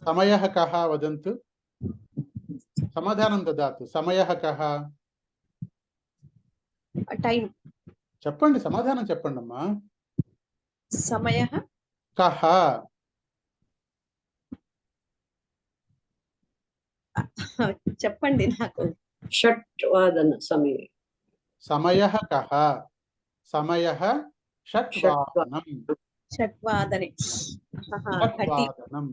समयः कः वदन्तु समाधानं ददातु समयः कः టైం చెప్పండి సమాధానం చెప్పండి అమ్మా సమయః కః చెప్పండి నాకు षट्वादन समये समयः कः समयः षट्वादनं షట్వాదనే षट्वादनं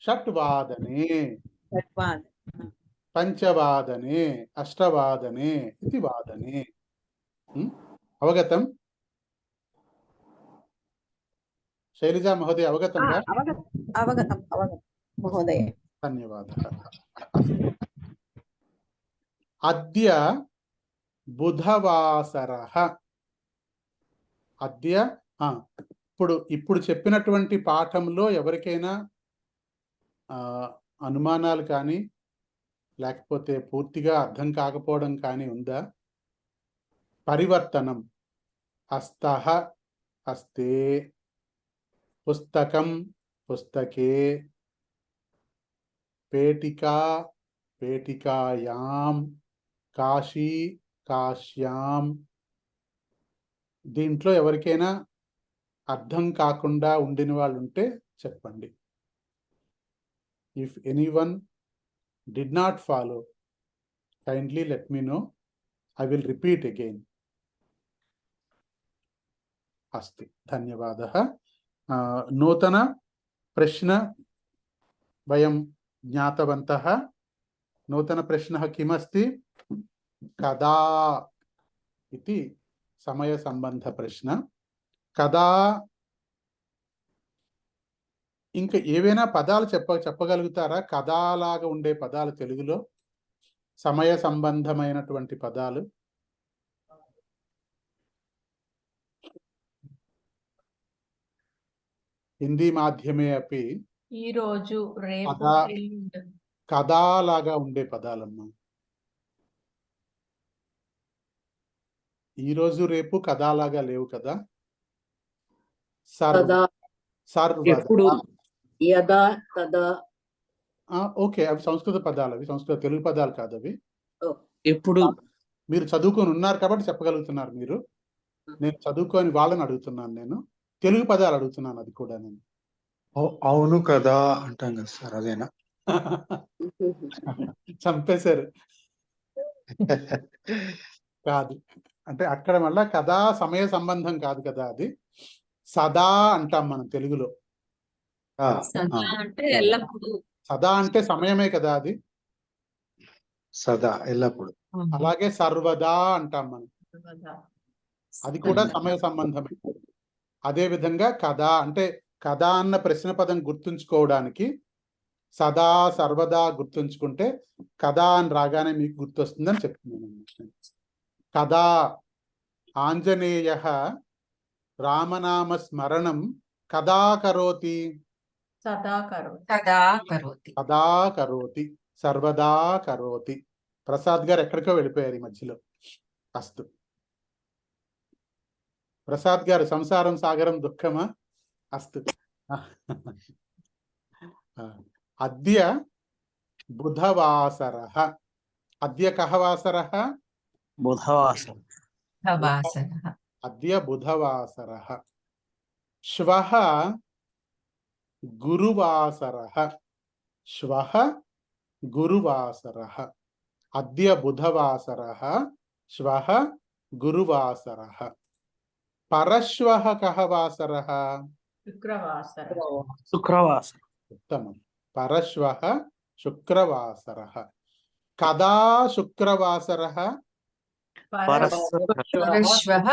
षट्वादने షట్వాదన पंचवादने अष्टवादने इति वादने अवगतम् शैलजा महोदय अवगतं वा అవగతం మహోదయ धन्यवादः अद्य बुधवासरः अद्य ఇప్పుడు చెప్పినటువంటి పాఠంలో ఎవరికైనా అనుమానాలు కానీ లేకపోతే పూర్తిగా అర్థం కాకపోవడం కానీ ఉందా పరివర్తనం హస్తః హస్తే పుస్తకం పుస్తకే పేటికా పేటికాయాం కాశీ కాశ్యాం దీంట్లో ఎవరికైనా అర్థం కాకుండా ఉండిన వాళ్ళు ఉంటే చెప్పండి if anyone did not follow kindly let me know I will repeat again अस्ति धन्यवादः नूतन प्रश्न वयं ज्ञातवन्तः नूतन प्रश्नः किमस्ति कदा इति समय संबंध प्रश्न कदा ఇంకా ఏవైనా పదాలు చెప్పగలుగుతారా కథలాగా ఉండే పదాలు తెలుగులో సమయ సంబంధమైనటువంటి పదాలు హిందీ మాధ్యమే అపి ఈ రోజు రేపు కథలాగా ఉండే పదాలమ్మా ఈ రోజు రేపు కథలాగా లేవు కదా ఎప్పుడు యదా తదా ఓకే అవి సంస్కృత పదాలు అవి సంస్కృత తెలుగు పదాలు కాదు అవి ఎప్పుడు మీరు చదువుకొని ఉన్నారు కాబట్టి చెప్పగలుగుతున్నారు మీరు నేను చదువుకొని వాళ్ళని అడుగుతున్నాను నేను తెలుగు పదాలు అడుగుతున్నాను అది కూడా నేను అవును కదా అంటాం కదా సార్ అదేనా చంపేశారు కాదు అంటే అక్కడ మళ్ళా కథా సమయ సంబంధం కాదు కదా అది సదా అంటాం మనం తెలుగులో సదా అంటే సమయమే కదా అది సదా ఎల్లప్పుడు అలాగే సర్వదా అంటాం మనం అది కూడా సమయ సంబంధమే అదే విధంగా కథ అంటే కథ అన్న ప్రశ్న పదం గుర్తుంచుకోవడానికి సదా సర్వదా గుర్తుంచుకుంటే కథ అని రాగానే మీకు గుర్తొస్తుందని చెప్తున్నాను కథా ఆంజనేయ రామనామ స్మరణం కదా కరోతి సదా కరోతి సదా కరోతి సదా కరోతి సర్వదా కరోతి ప్రసాద్ గారు ఎక్కడికో వెళ్ళిపోయారు ఈ మధ్యలో అస్తు ప్రసాద్ గారు సంసారం సాగరం దుఃఖమా అస్తు అద్య బుధవాసరః అద్య కః వాసరః బుధవాసరః అద్య బుధవాసరః శ్వః గురువాసరః శ్వః గురువాసరః అద్య బుధవాసరः శ్వః గురువాసరः పరశ్వః కః వాసరः శుక్రవాసర శుక్రవాసర ఉత్తమం పరశ్వః శుక్రవాసరः కదా శుక్రవాసరः పరశ్వః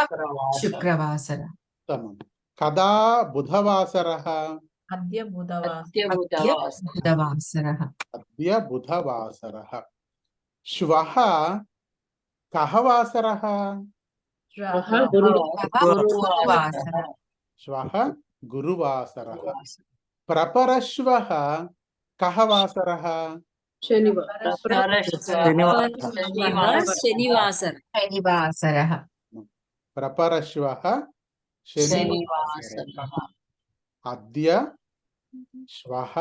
శుక్రవాసరः ఉత్తమం కదా బుధవాసరः అద్య బుధవాసర బుధవాసరः అద్య బుధవాసరः శ్వః కః వాసరः శ్వః గురువాసరः శ్వః గురువాసరः ప్రపరశ్వః కః వాసరः శనివాసరः ప్రపరశ్వః శనివాసరः అద్య శ్వః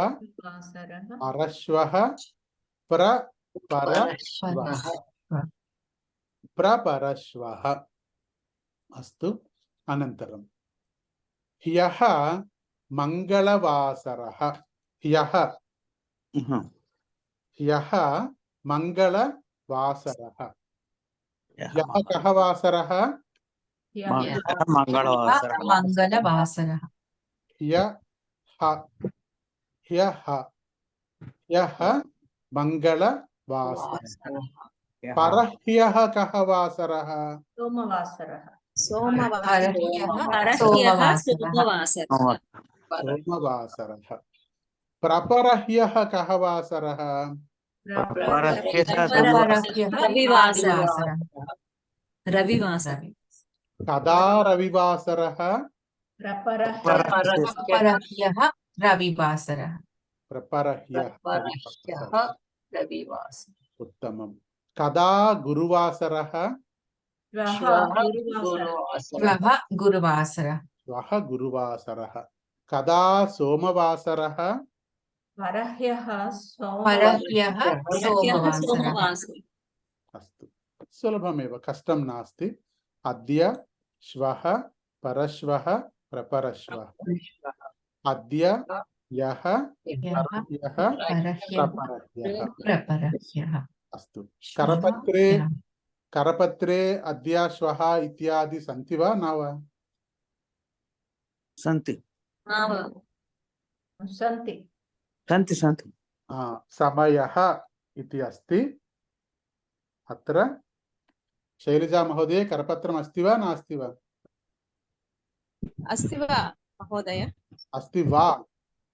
వాసరః పరశ్వః ప్రపరశ్వః ప్రపరశ్వః అస్తు అనంతరం హ్యః మంగళవాసరः హ్యః హ్యః మంగళవాసరः హ్యః కః వాసరः మంగళవాసరः హ్యః హ్యః హ్యః మంగళవాసరः పరహ్యః కః వాసరः సోమవాసరః సోమవాసరः ప్రపరహ్యః కః వాసరः రవివాసరः కదా రవివాసరः ప్రపరహ్యః రవివాసరः ప్రపరహ్యః రవివాసర ఉత్తమం కదా గురువాసరः శ్వః గురువాసరः శ్వః గురువాసరः కదా సోమవాసరः పరహ్యః పరహ్యః సోమవాసరः అస్తు సులభమేవ కష్టం నాస్తి అద్య శ్వః పరశ్వః ప్రపరశ్వః అద్య యః పరహ్యః ప్రపరహ్యః ప్రపరహ్యః అస్తు కరపత్రే అద్య శ్వః ఇత్యాది సంతి వా నా వా సంతి సంతి సంతి సంతి సమయः इति अस्ति अत्र शैलजा महोदय करपत्रम् अस्ति वा नास्ति वा अस्ति वा महोदय अस्ति वा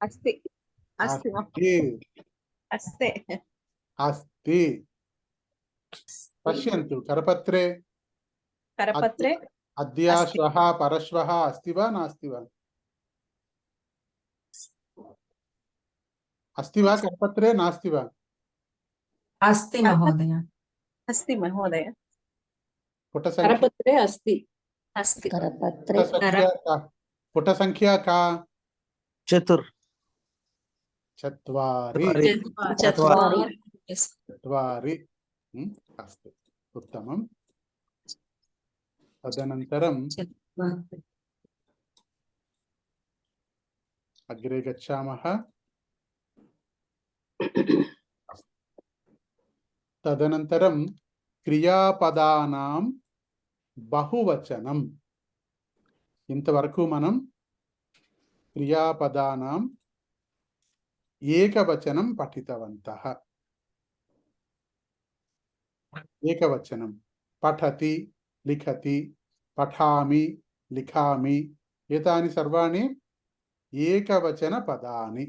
अस्ति अस्ति अस्ति अस्ति पश्यन्तु करपत्रे अद्य श्वः परश्वः अस्ति वा नास्ति वा अस्ति वा करपत्रे नास्ति वा अस्ति महोदय अस्ति महोदय करपत्रे अस्ति पुटसंख्या का चत्वारि अस्तु उत्तमं तदनन्तरं अग्रे गच्छामः तदनन्तरं क्रियापदानां बहुवचनम् इंतवరకు మనం క్రియాపదానాం ఏకవచనం పఠితవంతః ఏకవచనం పఠతి లిఖతి పఠామి లిఖామి ఏతాని సర్వాణి ఏకవచన పదాని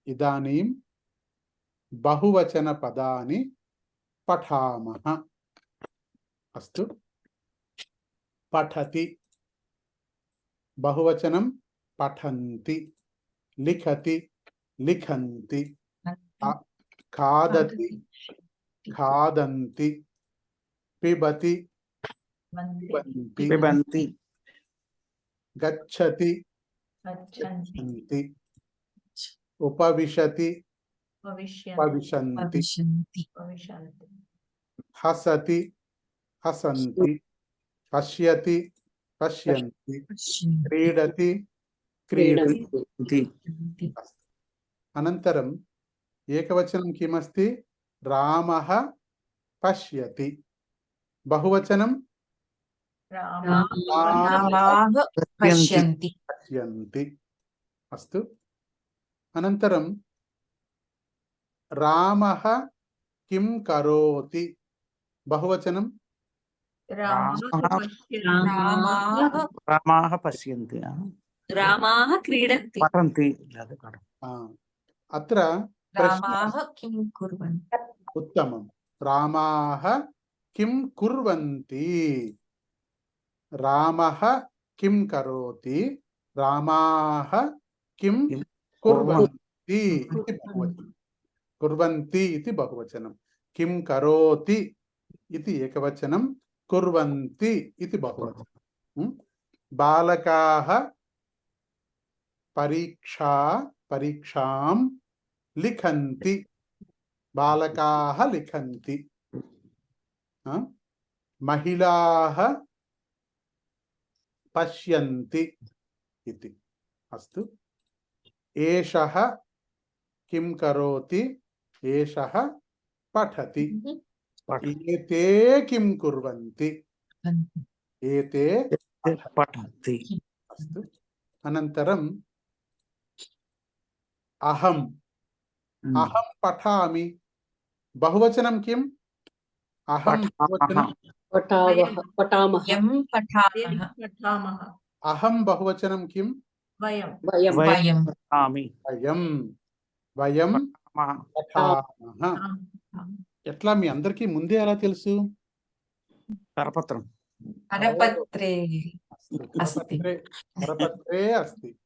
ఇదానీం బహువచన పదాని పఠామః అస్తు పఠతి బహువచనం పఠంతి లిఖతి లిఖంతి ఖాదతి ఖాదంతి పిబతి పిబంతి గచ్చతి గచ్చంతి ఉపవిశతి ఉపవిశంతి హసతి హసంతి పశ్యతి పశ్యంతి క్రీడతి క్రీడతి अनन्तरम् एकवचनं किमस्ति? रामः पश्यति। बहुवचनं रामः रामाः पश्यन्ति पश्यन्ति। अस्तु। अनन्तरं रामः किं करोति? बहुवचनं रामः पश्यति। रामाः पश्यन्ति रामाः क्रीडन्ति पठन्ति अत्र प्रश्नः रामाः किं कुर्वन्ति उत्तमं। रामाः किं कुर्वन्ति? रामः किं करोति? रामाः किं कुर्वन्ति इति बहुवचनं। कुर्वन्ति इति बहुवचनं। किं करोति इति एकवचनं। कुर्वन्ति इति बहुवचनं। बालकाः परीक्षां लिखन्ति। बालकाः लिखन्ति। महिलाः पश्यन्ति इति। अस्तु। एषः किं करोति? एषः पठति। एते किं कुर्वन्ति? एते पठन्ति अस्तु। अनन्तरम् अहम् पठामि। बहुवचनं किम्? अहं बहुवचनं पठामः यं पठामः पठामः। अहं बहुवचनं किम्? वयं वयं पठामि వయం పఠామః. ఎట్లా మీ అందరికీ ముందే ఎలా తెలుసు? కరపత్రం కరపత్రే అస్తి. కరపత్రే అస్తి.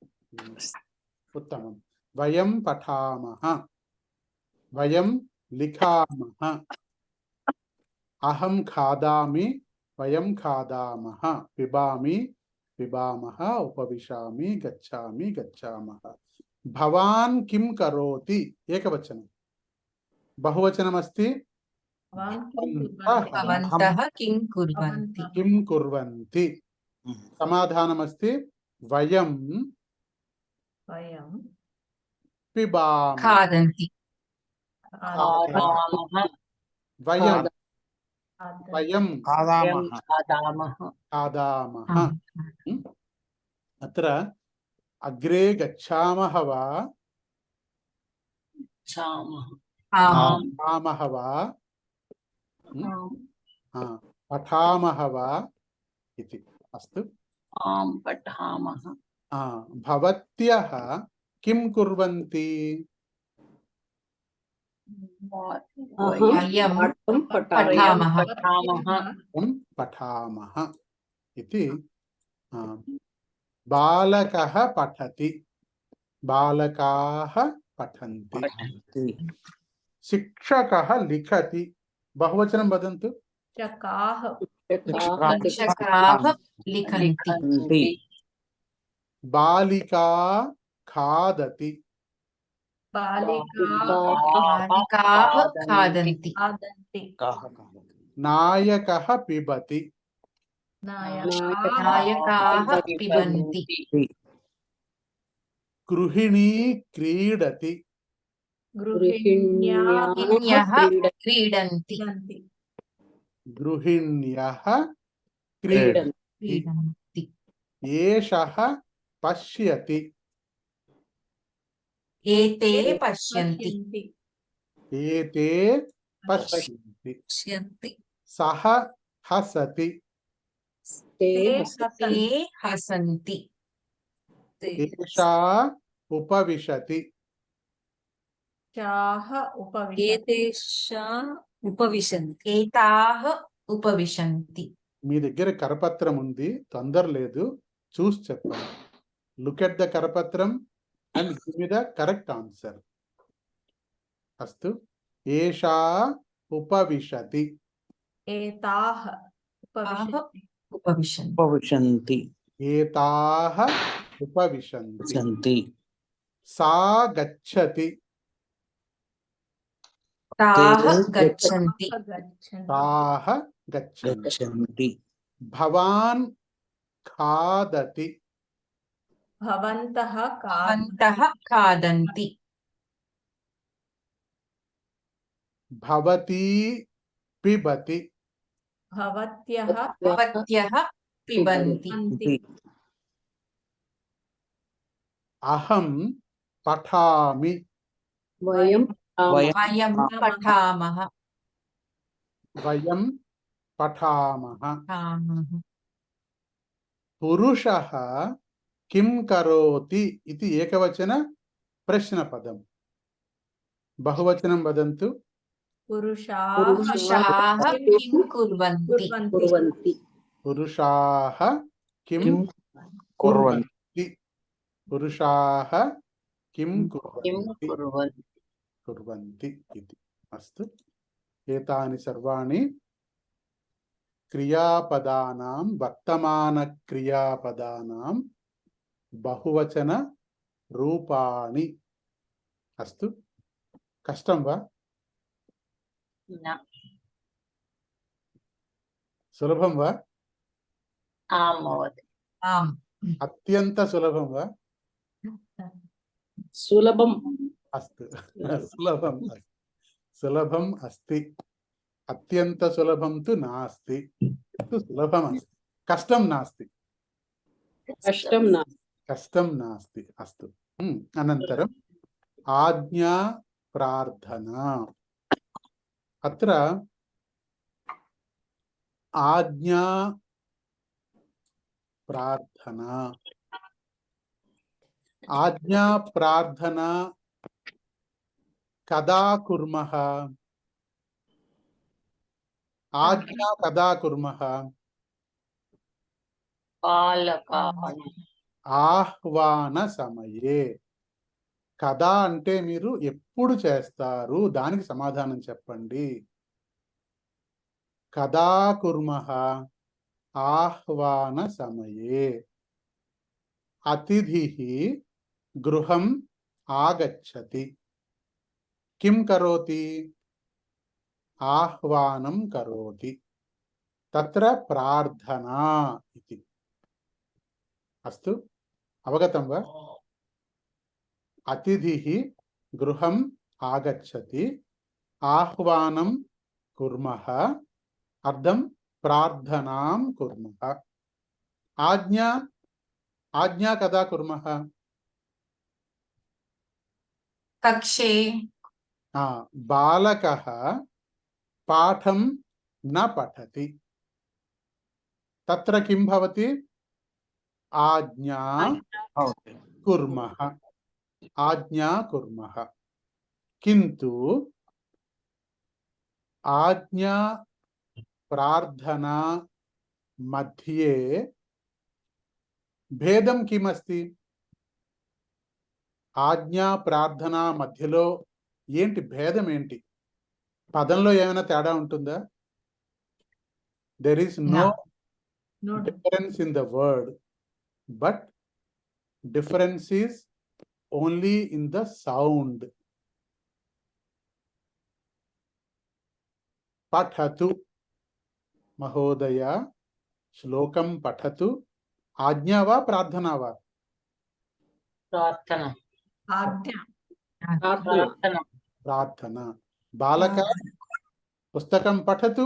ఉత్తమం. వయం పఠామః. వయం లిఖామః. అహం ఖాదామి. వయం ఖాదామః. పిబామి పిబామః. ఉపవిశామి గచ్ఛామి గచ్ఛామః. భవాన్ కిం కరోతి? ఏకవచనం. బహువచనమస్తి భవంతః కిం కుర్వంతి. కిం కుర్వంతి. సమాధానమస్తి వయం పిబామః. ఖాదంతి. వయం వయం ఖాదామః. ఖాదామః. అత్ర అగ్రే గచ్ఛామః వా ఖామః వా పఠామః వా ఇతి. అస్తు. పఠామః. భవత్యః కిం కుర్వంతి? వయం పఠామః. పఠామః ఇతి. బాలకః పఠతి. బాలకాః పఠन्ति. శిక్షకः లిఖతి. బహువచనం వదంతు. శిక్షకాః శిక్షకాః లిఖन्ति. బాలికా ఖాదతి. బాలికాః ఖాదంతి. నాయకः పిబతి. నాయకాః పిబంతి. గృహిణీ క్రీడతి. గృహిణ్యః క్రీడంతి. గృహిణ్యః క్రీడతి. ఏషః పశ్యతి. ఏతే పశ్యంతి. ఏతే పశ్యంతి. సహ హసతి. తే హసంతి. ఏషా ఉపవిశతి. ఏతాః ఉపవిశంతి. మీ దగ్గర కరపత్రం ఉంది, తొందర లేదు, చూసి చెప్పండి. లుక్ ఎట్ ద కరపత్రం and give me the correct answer. అస్తు. ఏషా ఉపవిశతి. ఏతాః ఉపవిశంతి. ఏతాః ఉపవిశంతి. సా గచ్చతి. తాః గచ్చంతి. తాః గచ్చంతి. గచ్చంతి. భవాన్ ఖాదతి. భవంతః ఖాదంతి. भवती पिबति भवत्यः भवत्यः पिबन्ति पिबन्ति अहं पठामि वयं वयं पठामः वयं पठामः पठामः पुरुषः किं करोति इति एकवचन प्रश्नपदम् बहुवचनं वदन्तु पुरुषाः पुरुषाः किं कुर्वन्ति कुर्वन्ति पुरुषाः किं किं कुर्वन्ति पुरुषाः किं किं कुर्वन्ति कुर्वन्ति कुर्वन्ति इति अस्तु एतानि सर्वाणि क्रियापदानां वर्तमानक्रियापदानां बहुवचन रूपाणि अस्तु कष्टं वा न सुलभं वा आं महोदय आम् अत्यन्त सुलभं वा सुलभम् अस्तु सुलभम् अस्ति सुलभम् अस्ति अत्यन्त सुलभं तु नास्ति किन्तु सुलभम् अस्ति कष्टं नास्ति कष्टं न कष्टं नास्ति अस्तु अनन्तरम् आज्ञा प्रार्थना अत्र आज्ञा प्रार्थना आज्ञा प्रार्थना कदा कुर्मः आज्ञा कदा कुर्मः పాలకాని ఆహ్వాన సమయే కదా అంటే మీరు ఎప్పుడు చేస్తారు దానికి సమాధానం చెప్పండి కదా కుర్మః ఆహ్వాన సమయే అతిథిః గృహం ఆగచ్చతి కిం కరోతి ఆహ్వానం కరోతి తత్ర ప్రార్థనా ఇతి అస్తు అవగతం వా అతిథిః గృహం ఆగచ్చతి ఆహ్వానం కుర్మః అర్థం ప్రార్థనాం కుర్మః ఆజ్ఞా ఆజ్ఞా కదా కుర్మః కక్షే బాలకः పాఠం न पठति तत्र किं भवति आज्ञा कुर्मः आज्ञा कुर्मः किन्तु आज्ञा प्रार्थना मध्ये भेदं किमस्ति ఆజ్ఞా ప్రార్థన మధ్యలో ఏంటి భేదం ఏంటి పదంలో ఏమైనా తేడా ఉంటుందా there is no difference in the word but difference is only in the sound पठतु महोदय श्लोकं पठतु आज्ञा वा प्रार्थना वा ప్రార్థన आज्ञा ప్రార్థన प्रार्थना बालक पुस्तकं पठतु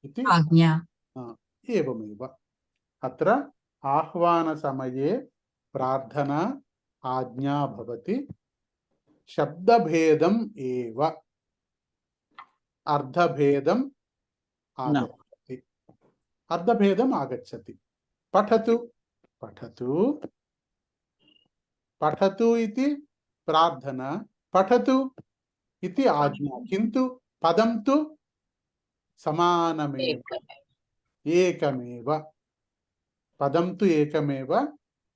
इति आज्ञा एवमेव अत्र आह्वानसमये प्रार्थना आज्ञा भवति शब्दभेदम् एव अर्थभेदम् आगच्छति अर्थभेदम् आगच्छति पठतु पठतु पठतु इति प्रार्थना पठतु इति आज्ञा किन्तु पदं तु समानमेव एकमेव पदं तु एकमेव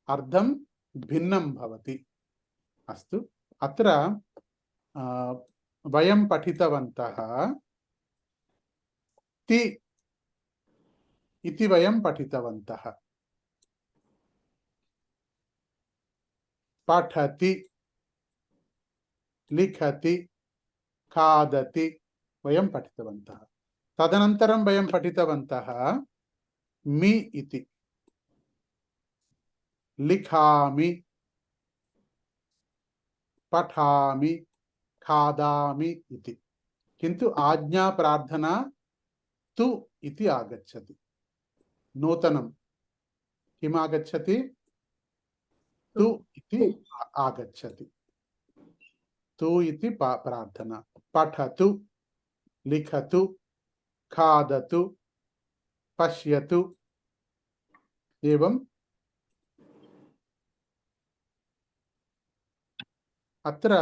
अर्थं भिन्नं भवति अस्तु अत्र वयं पठितवन्तः ति इति वयं पठितवन्तः पठति लिखति खादति वयं पठितवन्तः तदनन्तरं वयं पठितवन्तः मि इति लिखामि पठामि खादामि इति किन्तु आज्ञा प्रार्थना तु इति आगच्छति नूतनं किम् आगच्छति तु इति आगच्छति तु इति प्रार्थना पठतु लिखतु खादतु पश्यतु एवं अत्र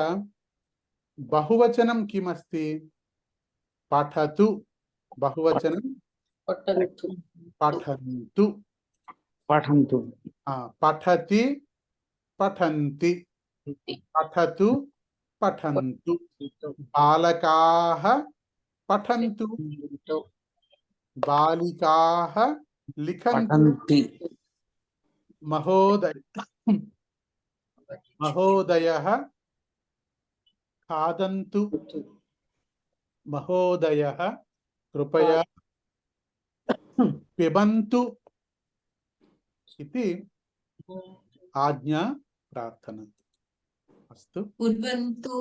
बहुवचनं किमस्ति पठतु बहुवचनं पठन्तु पठन्तु पठन्तु पठति पठन्ति इति पठतु पठन्तु बालकाः पठन्तु इति बालिकाः लिखन्तु पठन्ति महोदयः खादन्तु महोदयः कृपया पिबन्तु इति आज्ञा प्रार्थना अस्तु कुर्वन्तु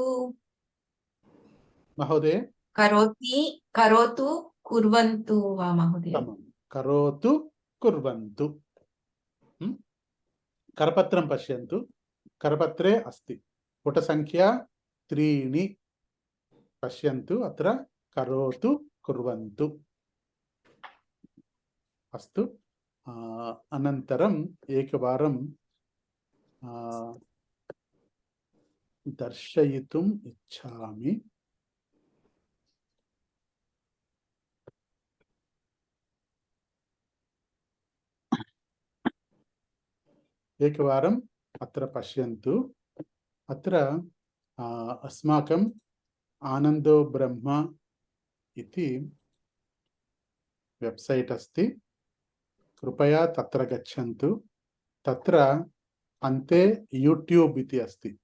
महोदय करोतु कुर्वन्तु वा महोदय समं करोतु कुर्वन्तु करपत्रं पश्यन्तु करपत्रे अस्ति पुटसंख्या 3 पश्यन्तु अत्र करोतु कुर्वन्तु अस्तु अनन्तरम् एकवारं दर्शयितुम् इच्छामि एकवारम् अत्र पश्यन्तु अत्र अस्माकं आनन्दो ब्रह्म इति वेब्सैट् अस्ति कृपया तत्र गच्छन्तु तत्र अन्ते यूट्यूब् इति अस्ति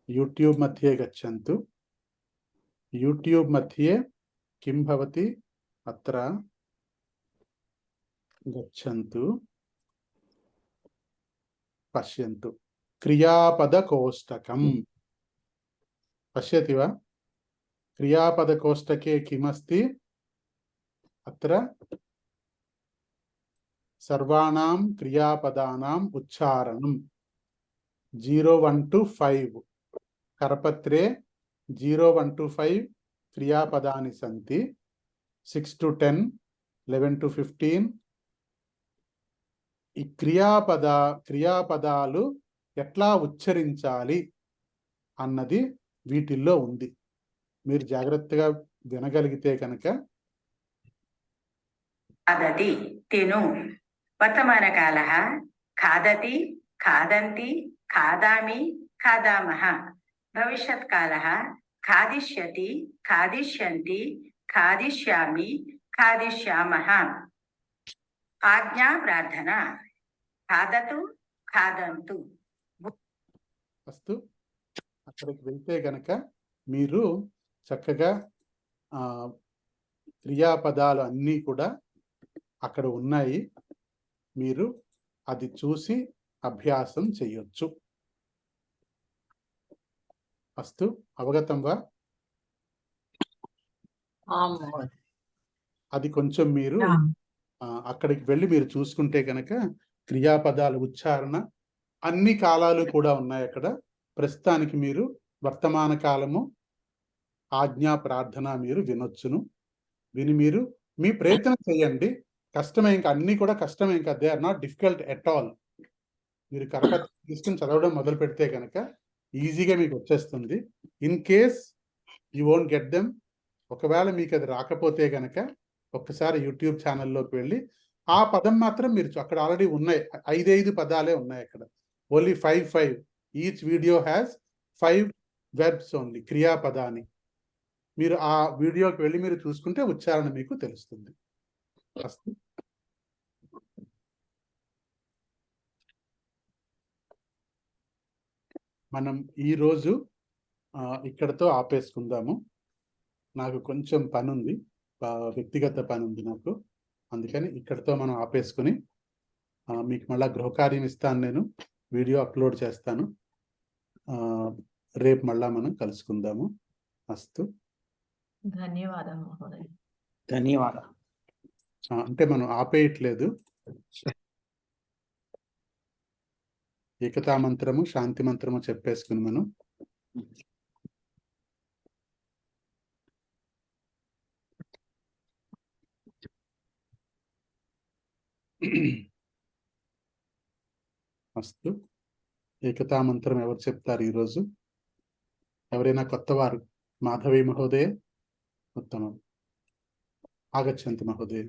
यूट्यूब् मध्ये गच्छन्तु यूट्यूब् मध्ये किं भवति अत्र गच्छन्तु पश्यन्तु क्रियापदकोष्टकम् पश्यति वा क्रियापदकोष्टके किमस्ति अत्र सर्वाणां क्रियापदानाम् उच्चारणं 01 to 5 करपत्रे 01 to 5 क्रियापदानि सन्ति 6 to 10 11 to 15 ఈ క్రియాపదాలు ఎట్లా ఉచ్చరించాలి అన్నది వీటిల్లో ఉంది మీరు జాగ్రత్తగా వినగలిగితే కనుక खादति तेनु वर्तमानकालः खादति खादन्ति खादामि खादामः भविष्यत्कालः खादिष्यति खादिष्यन्ति खादिष्यामि खादिष्यामः आज्ञा प्रार्थना खादतु खादन्तु అస్తు అక్కడికి వెళ్తే గనక మీరు చక్కగా క్రియాపదాలు అన్నీ కూడా అక్కడ ఉన్నాయి మీరు అది చూసి అభ్యాసం చేయొచ్చు అస్తు అవగతం వా అది కొంచెం మీరు అక్కడికి వెళ్ళి మీరు చూసుకుంటే కనుక క్రియాపదాల ఉచ్చారణ అన్ని కాలాలు కూడా ఉన్నాయి అక్కడ ప్రస్తుతానికి మీరు వర్తమాన కాలము ఆజ్ఞా ప్రార్థన మీరు వినొచ్చును విని మీరు మీ ప్రయత్నం చేయండి కష్టమే ఇంకా అన్ని కూడా కష్టమే ఇంకా they are not difficult at all మీరు కరపత్రం తీసుకుని చదవడం మొదలు పెడితే కనుక ఈజీగా మీకు వచ్చేస్తుంది in case you won't get them ఒకవేళ మీకు అది రాకపోతే కనుక ఒక్కసారి యూట్యూబ్ ఛానల్లోకి వెళ్ళి ఆ పదం మాత్రం మీరు అక్కడ ఆల్రెడీ ఉన్నాయి 5 పదాలే ఉన్నాయి అక్కడ only 5 each video has 5 verbs only క్రియాపదాన్ని మీరు ఆ వీడియోకి వెళ్ళి మీరు చూసుకుంటే ఉచ్చారణ మీకు తెలుస్తుంది మనం ఈరోజు ఇక్కడతో ఆపేసుకుందాము నాకు కొంచెం పని ఉంది వ్యక్తిగత పని ఉంది నాకు అందుకని ఇక్కడతో మనం ఆపేసుకుని మీకు మళ్ళీ గృహకార్యం ఇస్తాను నేను వీడియో అప్లోడ్ చేస్తాను రేపు మళ్ళా మనం కలుసుకుందాము. అస్తు. ధన్యవాదాలు మహోదయ. ధన్యవాదాలు. అంటే మనం ఆపేయట్లేదు. ఏకతా మంత్రము, శాంతి మంత్రము చెప్పేసుకుని మనం అస్తు. ఏకతా మంత్రం ఎవరు చెప్తారు ఈరోజు? ఎవరైనా కొత్త వారు? మాధవి మహోదయ. ఉత్తమం. ఆగచ్చంతి మహోదయ.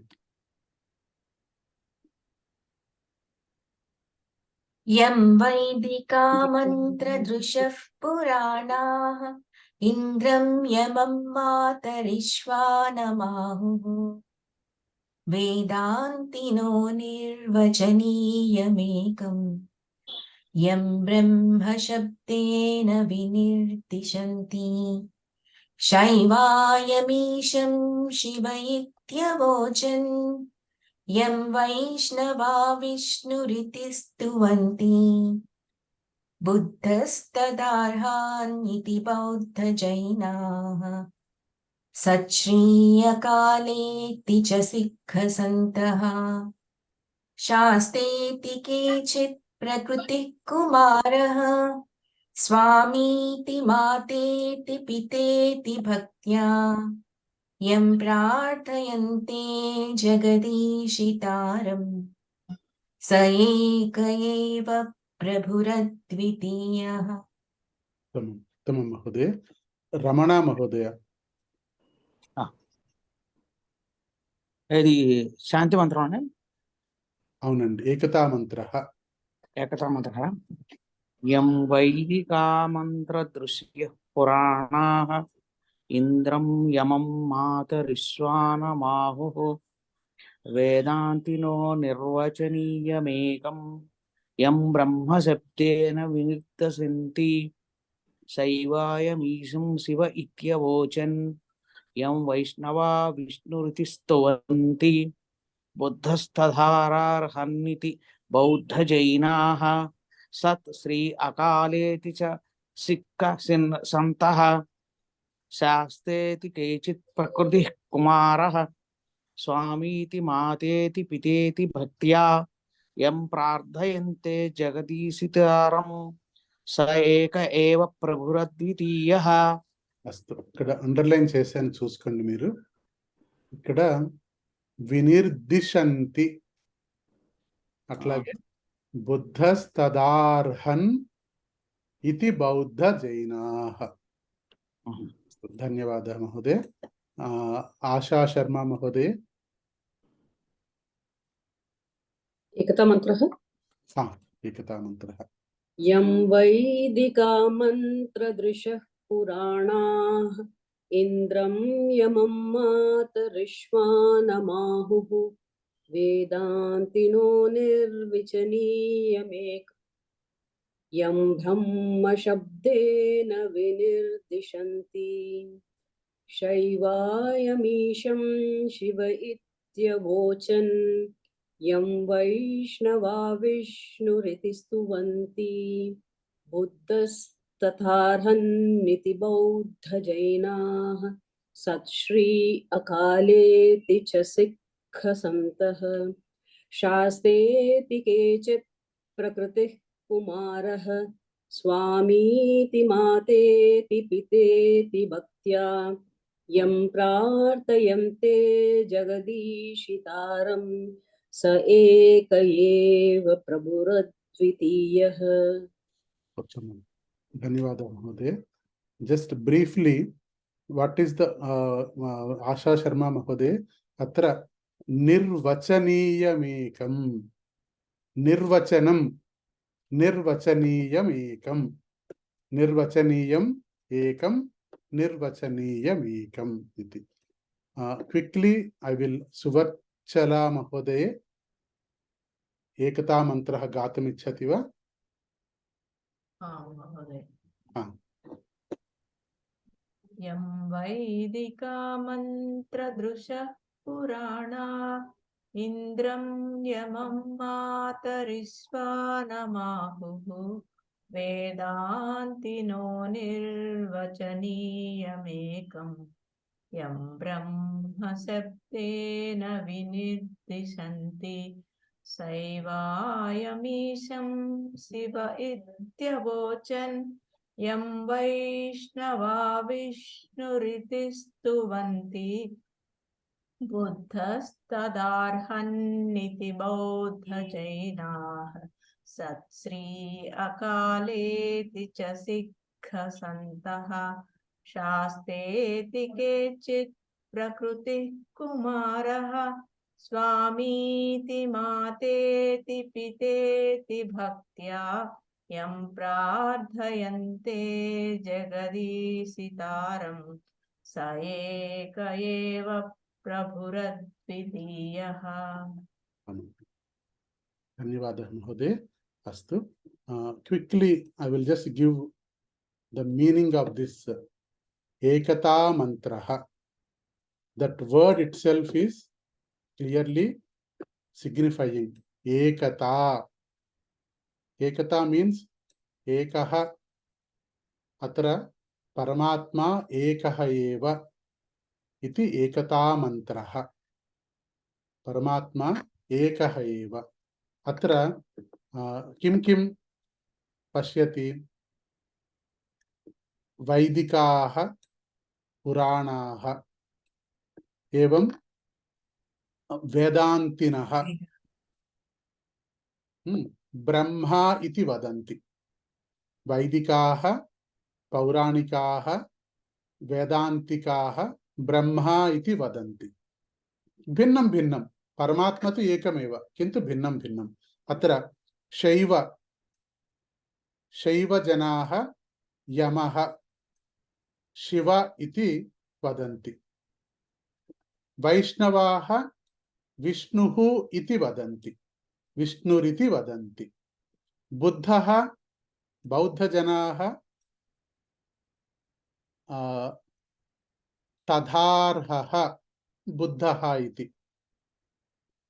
యం వైదికా మంత్రదృశః పురాణాః ఇంద్రం యమం మాతరిశ్వానమాహుః వేదాంతినో నిర్వచనీయమేకం యం బ్రహ్మ శబ్దేన వినిర్దిశంతి శైవాయమీశం శివ ఇత్యవోచన్ యం వైష్ణవా విష్ణురితి స్తువంతి బుద్ధస్తదార్హాన్నితి బౌద్ధ జైనాః సచ్శ్రీయకాలేతి చ సిక్ఖసంతః శాస్తేతి కేచిత్ ప్రకృతిః కుమారః స్వామీతి మాతేతి పితేతి భక్త్యా యం ప్రార్థయంతే జగదీశితారం స ఏక ఏవ ప్రభురద్వితీయః. ఉత్తమం మహోదయ. రమణ మహోదయ. ఇది శాంతి మంత్రం అండి. అవునండి. ఏకతా మంత్ర. ఏకతా మంత్ర. యం వైదికా మంత్ర దృశ్య పురాణాః ఇంద్రం యమం మాతరిశ్వానమాహుః వేదాంతినో నిర్వచనీయమేకం యం బ్రహ్మ శబ్దేన వినిర్దిశంతి శైవాయమీశం శివ ఇత్యవోచన్ యం వైష్ణవా విష్ణురితి స్తువంతి బుద్ధస్తధారార్హన్నితి బౌద్ధ జైనాః సత్ శ్రీ అకాలేతి చ సిక్క సంతః శాస్తేతి కేచిత్ ప్రకృతిః కుమారః స్వామీతి మాతేతి పితేతి భక్త్యా యం ప్రార్థయంతే జగదీశితారం స ఏక ఏవ ప్రభురద్వితీయః. అస్తు. ఇక్కడ అండర్లైన్ చేశాను, చూసుకోండి మీరు. ఇక్కడ వినిర్దిశంతి, అట్లాగే బుద్ధస్తదార్హన్ ఇతి బౌద్ధ జైనాః. ధన్యవాద మహోదయ. ఆశా శర్మ మహోదయ. एकता मन्त्रः. ఏకతా మంత్ర. यं वैदिका मन्त्रदृशः पुराणाः इन्द्रं यमं मातरिश्वानमाहुः वेदान्तिनो निर्विचनीयमेक यं ब्रह्मशब्देन विनिर्दिशन्ति शैवायमीशं शिव इत्यवोचन् यं वैष्णवा विष्णुरिति स्तुवन्ति बुद्धस्तथार्हन्निति बौद्ध जैनाः सत्श्री अकालेति च सिक्खसन्तः शास्तेति केचित् प्रकृतिः कुमारः स्वामीति मातेति पितेति भक्त्या यं प्रार्थयन्ते जगदीशितारं स एक एव प्रभुरद्वितीयः. ధన్యవాద మహోదయ. Just briefly, what is the Asha Sharma మహోదయ అత్ర నిర్వచనీయమేకం, నిర్వచనం, నిర్వచనీయమేకం, నిర్వచనీయం ఏకం, నిర్వచనీయమేకం ఇది. క్విక్లీ ఐ విల్ సువర్చలా మహోదయ ఏకతా మంత్ర గాతుమిచ్చతి వా? మహోదయ. యం వైదికా మంత్రదృశః పురాణా ఇంద్రం యమం మాతరిశ్వానమాహుః वेदान्तिनो निर्वचनीयमेकम् यं ब्रह्म शब्देन विनिर्दिशन्ति सैवायमीशं शिव इत्यवोचन् यं वैष्णवा विष्णुरिति स्तुवन्ति बुद्धस्तदार्हन्निति बौद्धजैनाः सत्श्री अकालेति च सिक्खसन्तः शास्तेति केचित् प्रकृतिः कुमारः स्वामीति मातेति पितेति भक्त्या यं प्रार्थयन्ते जगदीशितारं स एक एव प्रभुरद्वितीयः। धन्यवादः महोदय। अस्तु, quickly I will just give the meaning of this ekata mantra. That word itself is clearly signifying ekata. Ekata means ekaha, atra paramatma ekaha eva iti ekata mantra. Paramatma ekaha eva. अत्र किं किं पश्यति? वैदिकाः पुराणाः एवं वेदान्तिनः ब्रह्मा इति वदन्ति। वैदिकाः, पौराणिकाः, वेदान्तिकाः ब्रह्मा इति वदन्ति। भिन्नं भिन्नं, परमात्मा तु एकमेव, किन्तु भिन्नं भिन्नं। अत्र शैवजनाः यमः शिव इति वदन्ति। वैष्णवाः विष्णुः इति वदन्ति, विष्णुरिति वदन्ति। बुद्धः, बौद्धजनाः तथार्हः बुद्धः इति।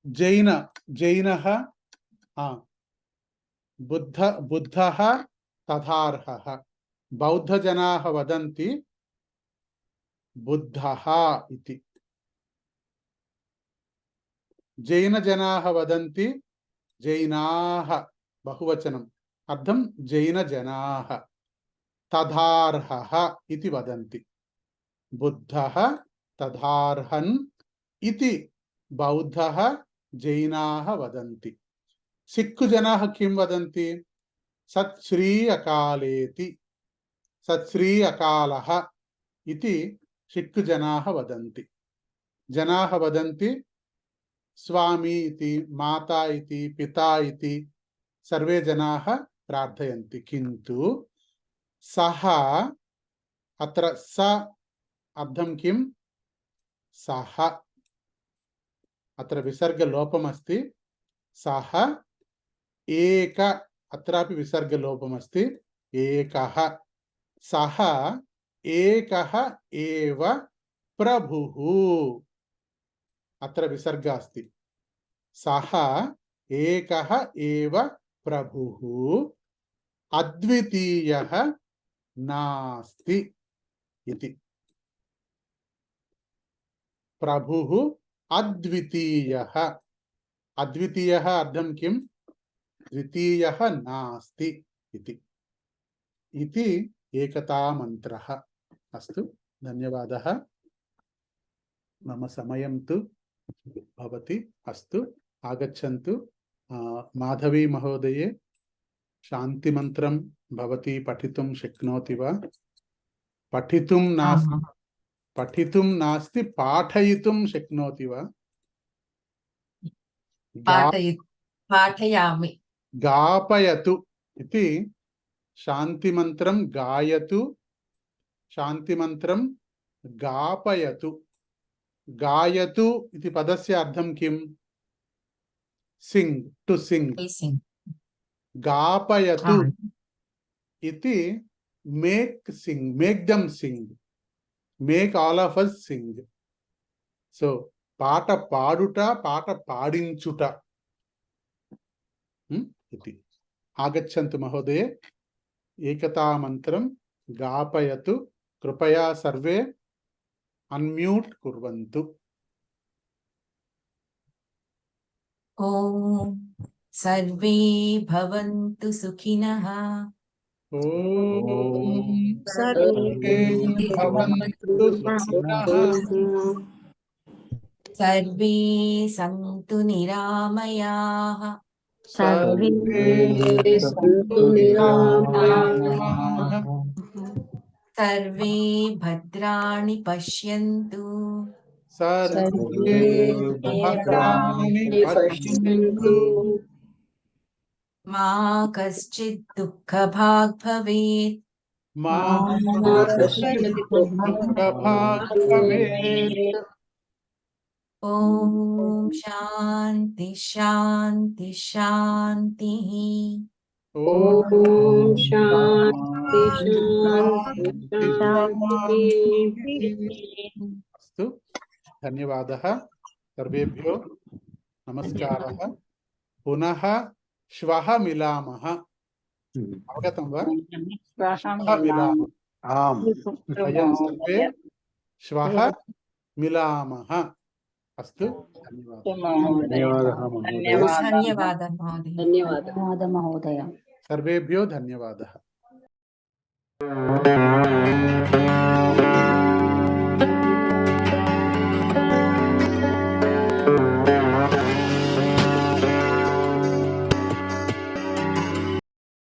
जैनः बुद्धः तथार्हः। बौद्धजनाः वदन्ति बुद्धः इति। जैनजनाः वदन्ति जैनाः, बहुवचनम्, अर्थं जैनजनाः। तथार्हः इति वदन्ति। बुद्धः तथार्हन् इति बौद्धः जैनाः वदन्ति। सिक्खुजनाः किं वदन्ति? सत्श्री अकालेति, सत्श्री अकालः इति सिक्खुजनाः वदन्ति। जनाः वदन्ति स्वामी इति, माता इति, पिता इति सर्वे जनाः प्रार्थयन्ति। किन्तु सः, अत्र स अर्थं किं? सः, अत्र विसर्गलोपमस्ति। सः एक, अत्रापि विसर्गलोपमस्ति। एकः, सः एकः एव प्रभुः, अत्र विसर्ग अस्ति। सः एकः एव प्रभुः, अद्वितीयः नास्ति इति। प्रभुः अद्वितीयः, अद्वितीयः अर्थं किं? द्वितीयः नास्ति इति एकता मंत्रः। अस्तु, धन्यवादः। मम समयं तु भवति। अस्तु, आगच्छन्तु। माधवी महोदये, शान्तिमन्त्रं भवती पठितुं शक्नोति वा? पठितुं नास्ति, पाठयितुं शक्नोति वा? पाठयामि। गापयतु इति शान्तिमन्त्रं गायतु, शान्तिमन्त्रं गापयतु। गायतु इति पदस्य अर्थं किम्? सिंग, टु सिंग। गापयतु इति make sing, make them sing, make all of us sing. So पाठ पाडुट, पाठ पाडिंचुट इति। आगच्छन्तु महोदये, एकतामन्त्रं गापयतु कृपया सर्वे अनम्यूट कुर्वन्तु। ॐ सर्वे भवन्तु सुखिनः। ॐ सर्वे भवन्तु सुखिनः। सर्वे सन्तु निरामयाः। सर्वे सन्तु निरामयाः। सर्वे भद्राणि पश्यन्तु। सर्वे भद्राणि पश्यन्तु। मा कश्चित् दुःखभाग् भवेत्। मा कश्चित् दुःखभाग् भवेत्। ॐ शान्ति शान्ति शान्तिः। ॐ शान्ति शान्ति शान्तिः। अस्तु, धन्यवादः सर्वेभ्यो, नमस्कारः। पुनः श्वः मिलामः। अवगतं वा? श्वः मिलामः। आम् वयं सर्वे श्वः मिलामः। अस्तु, धन्यवादः। धन्यवादः महोदय। धन्यवादः महोदय। धन्यवादः महोदय। सर्वेभ्यो धन्यवादः।